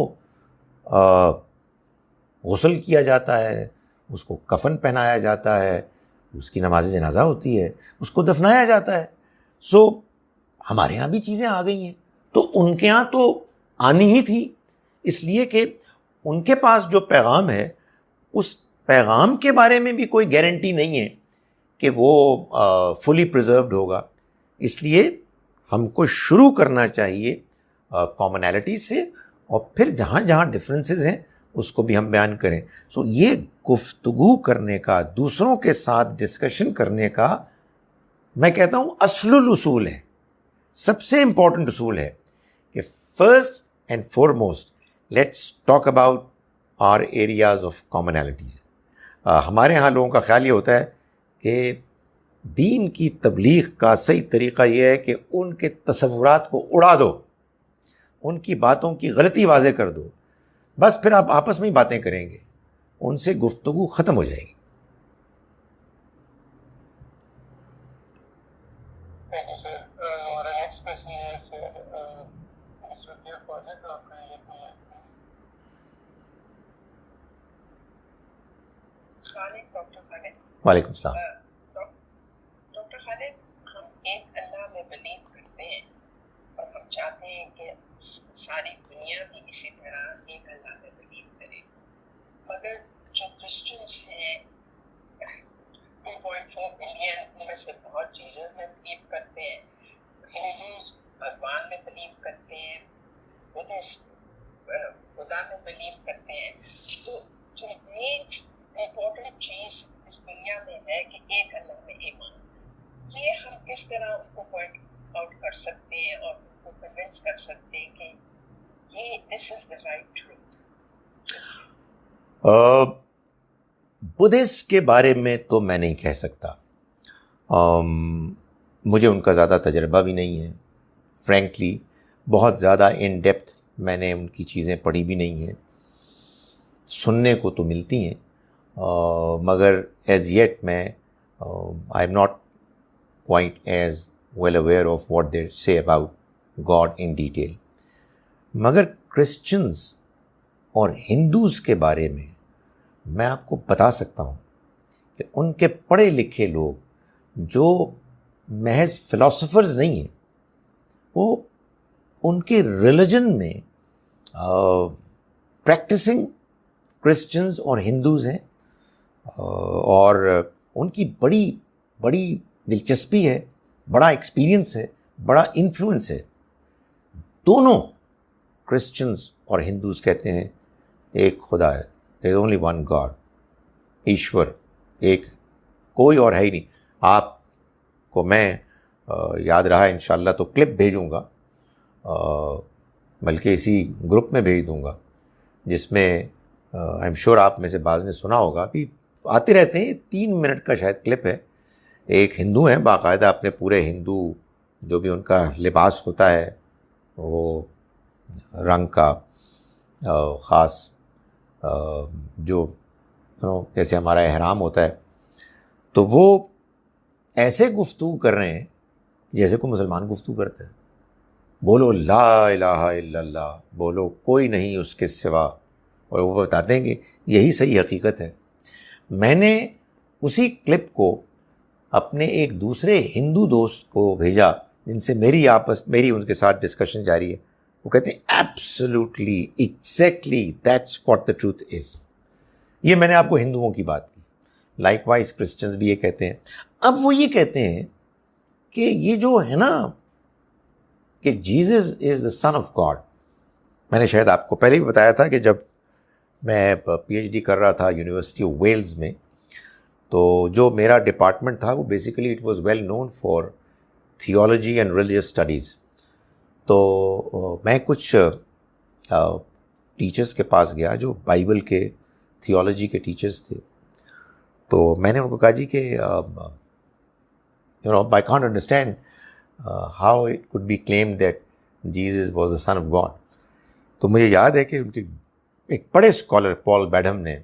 غسل کیا جاتا ہے، اس کو کفن پہنایا جاتا ہے، اس کی نماز جنازہ ہوتی ہے، اس کو دفنایا جاتا ہے. سو ہمارے ہاں بھی چیزیں آ گئی ہیں، تو ان کے ہاں تو آنی ہی تھی، اس لیے کہ ان کے پاس جو پیغام ہے اس پیغام کے بارے میں بھی کوئی گارنٹی نہیں ہے کہ وہ فلی پریزروڈ ہوگا. اس لیے ہم کو شروع کرنا چاہیے کامنالٹی سے، اور پھر جہاں جہاں ڈفرینسز ہیں اس کو بھی ہم بیان کریں. سو یہ گفتگو کرنے کا، دوسروں کے ساتھ ڈسکشن کرنے کا، میں کہتا ہوں اصل الاصول ہے، سب سے امپورٹنٹ اصول ہے کہ first and foremost let's talk about our areas of commonalities. ہمارے ہاں لوگوں کا خیال یہ ہوتا ہے کہ دین کی تبلیغ کا صحیح طریقہ یہ ہے کہ ان کے تصورات کو اڑا دو، ان کی باتوں کی غلطی واضح کر دو، بس پھر آپ آپس میں ہی باتیں کریں گے، ان سے گفتگو ختم ہو جائے گی. Thank you, sir. ہمارا نیکسٹ کوشچن ہے سر، اس وقت یہ پروجیکٹ آپ کا یہ خالد، ڈاکٹر خالد. وعلیکم السلام. ڈاکٹر خالد، ہم ایک اللہ میں بلیو کرتے ہیں اور ہم چاہتے ہیں کہ ساری دنیا بھی اسی طرح ایک اللہ میں بلیو کرے، مگر جو کرسچنس ہیں 2.4 بلین میں سے بہت جیزس میں بلیو کرتے ہیں، ہندوز بھگوان میں بلیو کرتے ہیں، بدھسٹ خدا میں بلیو کرتے ہیں. تو جو مین امپورٹنٹ چیز اس دنیا میں ہے کہ ایک اللہ میں ایمان، یہ ہم کس طرح ان کو پوائنٹ آؤٹ کر سکتے ہیں اور ان کو کنونس کر سکتے ہیں کہ یہ دس از دا رائٹ ٹروتھ؟ بدھسٹ کے بارے میں تو میں نہیں کہہ سکتا، مجھے ان کا زیادہ تجربہ بھی نہیں ہے. فرینکلی بہت زیادہ ان ڈیپتھ میں نے ان کی چیزیں پڑھی بھی نہیں ہیں، سننے کو تو ملتی ہیں، مگر ایز یٹ میں آئی am not quite as well aware of what they say about God in detail. مگر کرسچنز اور ہندوز کے بارے میں آپ کو بتا سکتا ہوں کہ ان کے پڑھے لکھے لوگ جو محض فلاسفرز نہیں ہیں، وہ ان کے ریلیجن میں پریکٹسنگ کرسچنز اور ہندوز ہیں، اور ان کی بڑی بڑی دلچسپی ہے، بڑا ایکسپیرینس ہے، بڑا انفلوئنس ہے. دونوں کرسچنز اور ہندوز کہتے ہیں ایک خدا ہے، there is only one God، Ishwar ایک، کوئی اور ہے ہی نہیں. آپ کو میں یاد رہا انشاءاللہ تو کلپ بھیجوں گا، بلکہ اسی گروپ میں بھیج دوں گا، جس میں آئی ایم شیور آپ میں سے بعض نے سنا ہوگا، بھی آتے رہتے ہیں. 3 منٹ کا شاید کلپ ہے. ایک ہندو ہیں، باقاعدہ اپنے پورے ہندو جو بھی ان کا لباس ہوتا ہے وہ رنگ کا خاص جو جیسے ہمارا احرام ہوتا ہے، تو وہ ایسے گفتگو کر رہے ہیں جیسے کوئی مسلمان گفتگو کرتا ہے. بولو لا الہ الا اللہ، بولو کوئی نہیں اس کے سوا، اور وہ بتاتے ہیں کہ یہی صحیح حقیقت ہے. میں نے اسی کلپ کو اپنے ایک دوسرے ہندو دوست کو بھیجا جن سے میری ان کے ساتھ ڈسکشن جاری ہے. وہ کہتے ہیں absolutely exactly that's what the truth is. یہ میں نے آپ کو ہندوؤں کی بات کی. لائک وائز کرسچنز بھی یہ کہتے ہیں. اب وہ یہ کہتے ہیں کہ یہ جو ہے نا کہ Jesus is the son of God. میں نے شاید آپ کو پہلے بھی بتایا تھا کہ جب میں پی ایچ ڈی کر رہا تھا یونیورسٹی آف ویلز میں، تو جو میرا ڈپارٹمنٹ تھا وہ basically it was well known for theology and religious studies. تو میں کچھ ٹیچرس کے پاس گیا جو بائبل کے تھیولوجی کے ٹیچرس تھے. تو میں نے ان کو کہا جی کہ I can't understand how it could be claimed that Jesus was the son of God. تو مجھے یاد ہے کہ ان کے ایک بڑے اسکالر پال بیڈم نے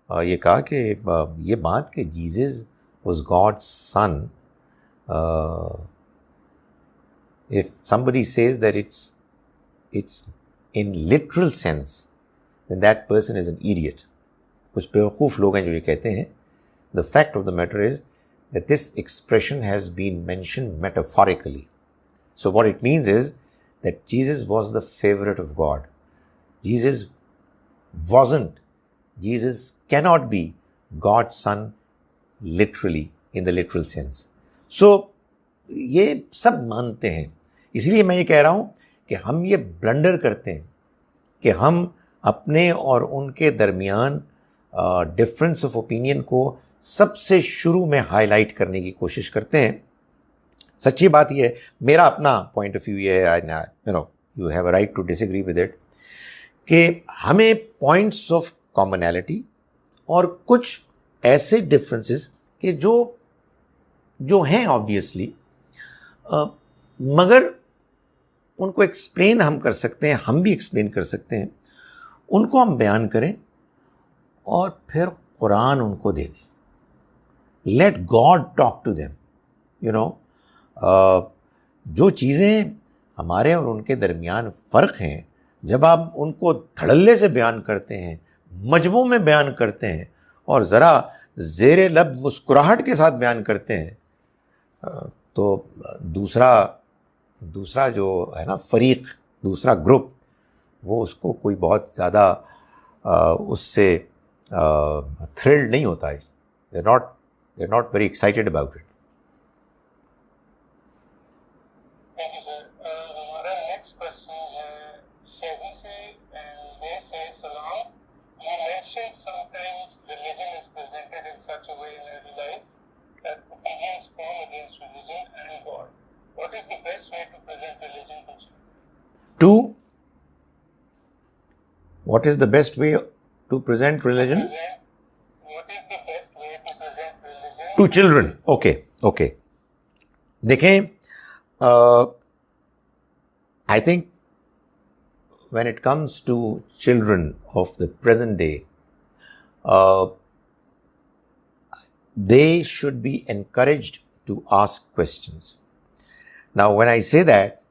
یہ کہا کہ یہ بات کہ Jesus was God's son, if somebody says that it's in literal sense, then that person is an idiot. کچھ بیوقوف لوگ ہیں جو یہ کہتے ہیں. The fact of the matter is that this expression has been mentioned metaphorically. So what it means is that Jesus was the favorite of God. Jesus cannot be God's son literally, in the literal sense. So یہ سب مانتے ہیں. اس لیے میں یہ کہہ رہا ہوں کہ ہم یہ بلنڈر کرتے ہیں کہ ہم اپنے اور ان کے درمیان ڈفرینس آف اوپینین کو سب سے شروع میں ہائی لائٹ کرنے کی کوشش کرتے ہیں. سچی بات یہ ہے، میرا اپنا پوائنٹ آف ویو یہ ہے، you have a right to disagree with it, کہ ہمیں پوائنٹس آف کامنالٹی اور کچھ ایسے ڈفرینسز کہ جو ہیں آبویسلی، مگر ان کو ایکسپلین ہم کر سکتے ہیں، ہم بھی ایکسپلین کر سکتے ہیں، ان کو ہم بیان کریں اور پھر قرآن ان کو دے دیں. Let God talk to them. جو چیزیں ہمارے اور ان کے درمیان فرق ہیں، جب آپ ان کو دھڑلے سے بیان کرتے ہیں، مجموع میں بیان کرتے ہیں اور ذرا زیر لب مسکراہٹ کے ساتھ بیان کرتے ہیں، تو دوسرا جو ہے نا فریق، دوسرا گروپ، وہ اس کو کوئی بہت زیادہ اس سے تھرلڈ نہیں ہوتا ہے. they're not very excited about it. Thank you, sir. ہمارا نیکسٹ کوشچن ہے شیزی سے. They say, Salam, you mentioned sometimes religion is presented in such a way in every life that opinions form against religion and God. What is the best way to present religion to children? What is the best way to present religion? What is the best way to present religion To children. Okay. دیکھیں، I think when it comes to children of the present day, they should be encouraged to ask questions. Now, when I say that,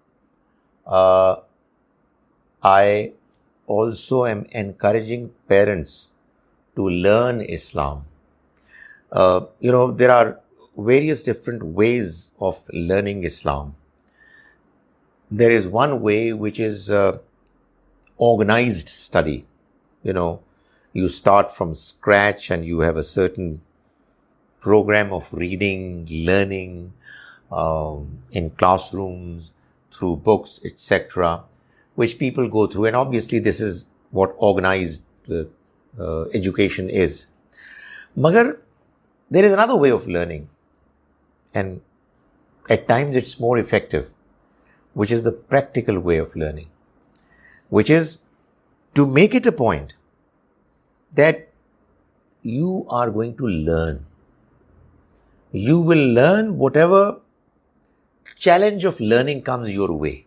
I also am encouraging parents to learn Islam. There are various different ways of learning Islam. There is one way which is organized study. You start from scratch and you have a certain program of reading, learning in classrooms, through books, etc., which people go through. And obviously this is what organized education is. Magar there is another way of learning, and at times it's more effective, which is the practical way of learning, which is to make it a point that you are going to learn. You will learn whatever challenge of learning comes your way.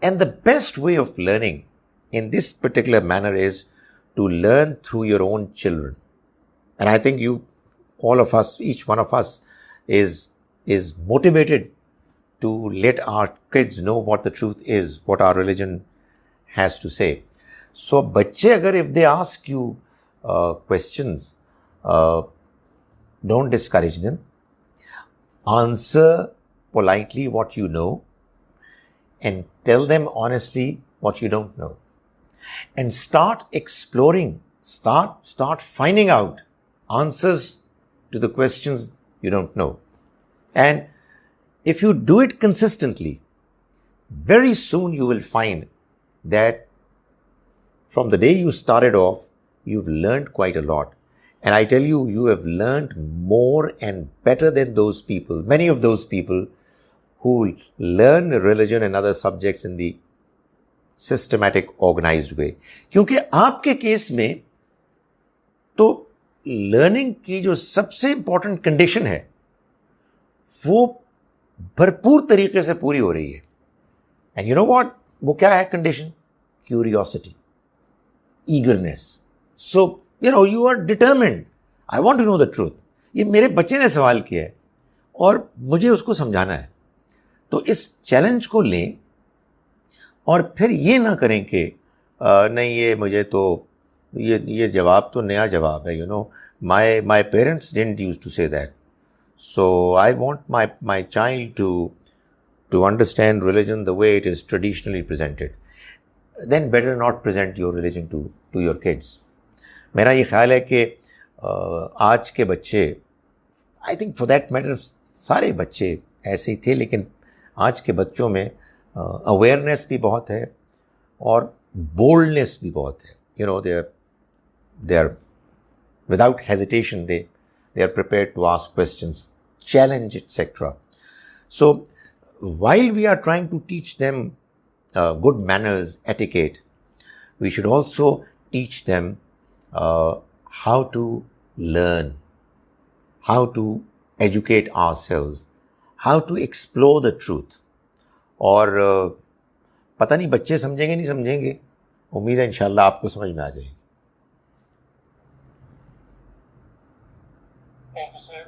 And the best way of learning in this particular manner is to learn through your own children. And I think all of us, each one of us is motivated to let our kids know what the truth is, what our religion has to say. So بچے اگر if they ask you questions, don't discourage them. Answer politely what you know and tell them honestly what you don't know. And start exploring, start finding out answers to the questions you don't know. And if you do it consistently, very soon you will find that from the day you started off, you've learned quite a lot. And I tell you, you have learned more and better than those people, many of those people who learn religion and other subjects in the systematic, organized way. کیونکہ آپ کے case میں تو learning کی جو سب سے important condition ہے وہ بھرپور طریقے سے پوری ہو رہی ہے. اینڈ یو نو واٹ، وہ کیا ہے condition? Curiosity, eagerness. So you are determined, I want to know the truth. یہ میرے بچے نے سوال کیا ہے اور مجھے اس کو سمجھانا ہے. تو اس چیلنج کو لیں اور پھر یہ نہ کریں کہ نہیں یہ مجھے تو یہ جواب تو نیا جواب ہے. My parents didn't used to say that. So I want my child to understand religion the way it is traditionally presented. Then better not present your religion to your kids. میرا یہ خیال ہے کہ آج کے بچے، I think for that matter سارے بچے ایسے ہی تھے، لیکن آج کے بچوں میں اویئرنیس بھی بہت ہے اور بولڈنیس بھی بہت ہے. they are without hesitation they are prepared to ask questions, challenge, etc. So while we are trying to teach them good manners, etiquette, we should also teach them how to learn, how to educate ourselves, how to explore the truth. اور پتہ نہیں بچے سمجھیں گے نہیں سمجھیں گے، امید ہے انشاءاللہ آپ کو سمجھ میں آ جائے گی. Thank you, sir.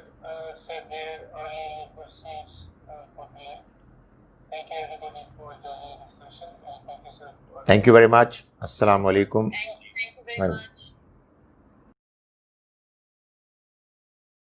Sir, there are any questions for me? Thank you, everybody, for joining this session. And thank you, sir. Thank you very much. السلام علیکم. Thank you very much.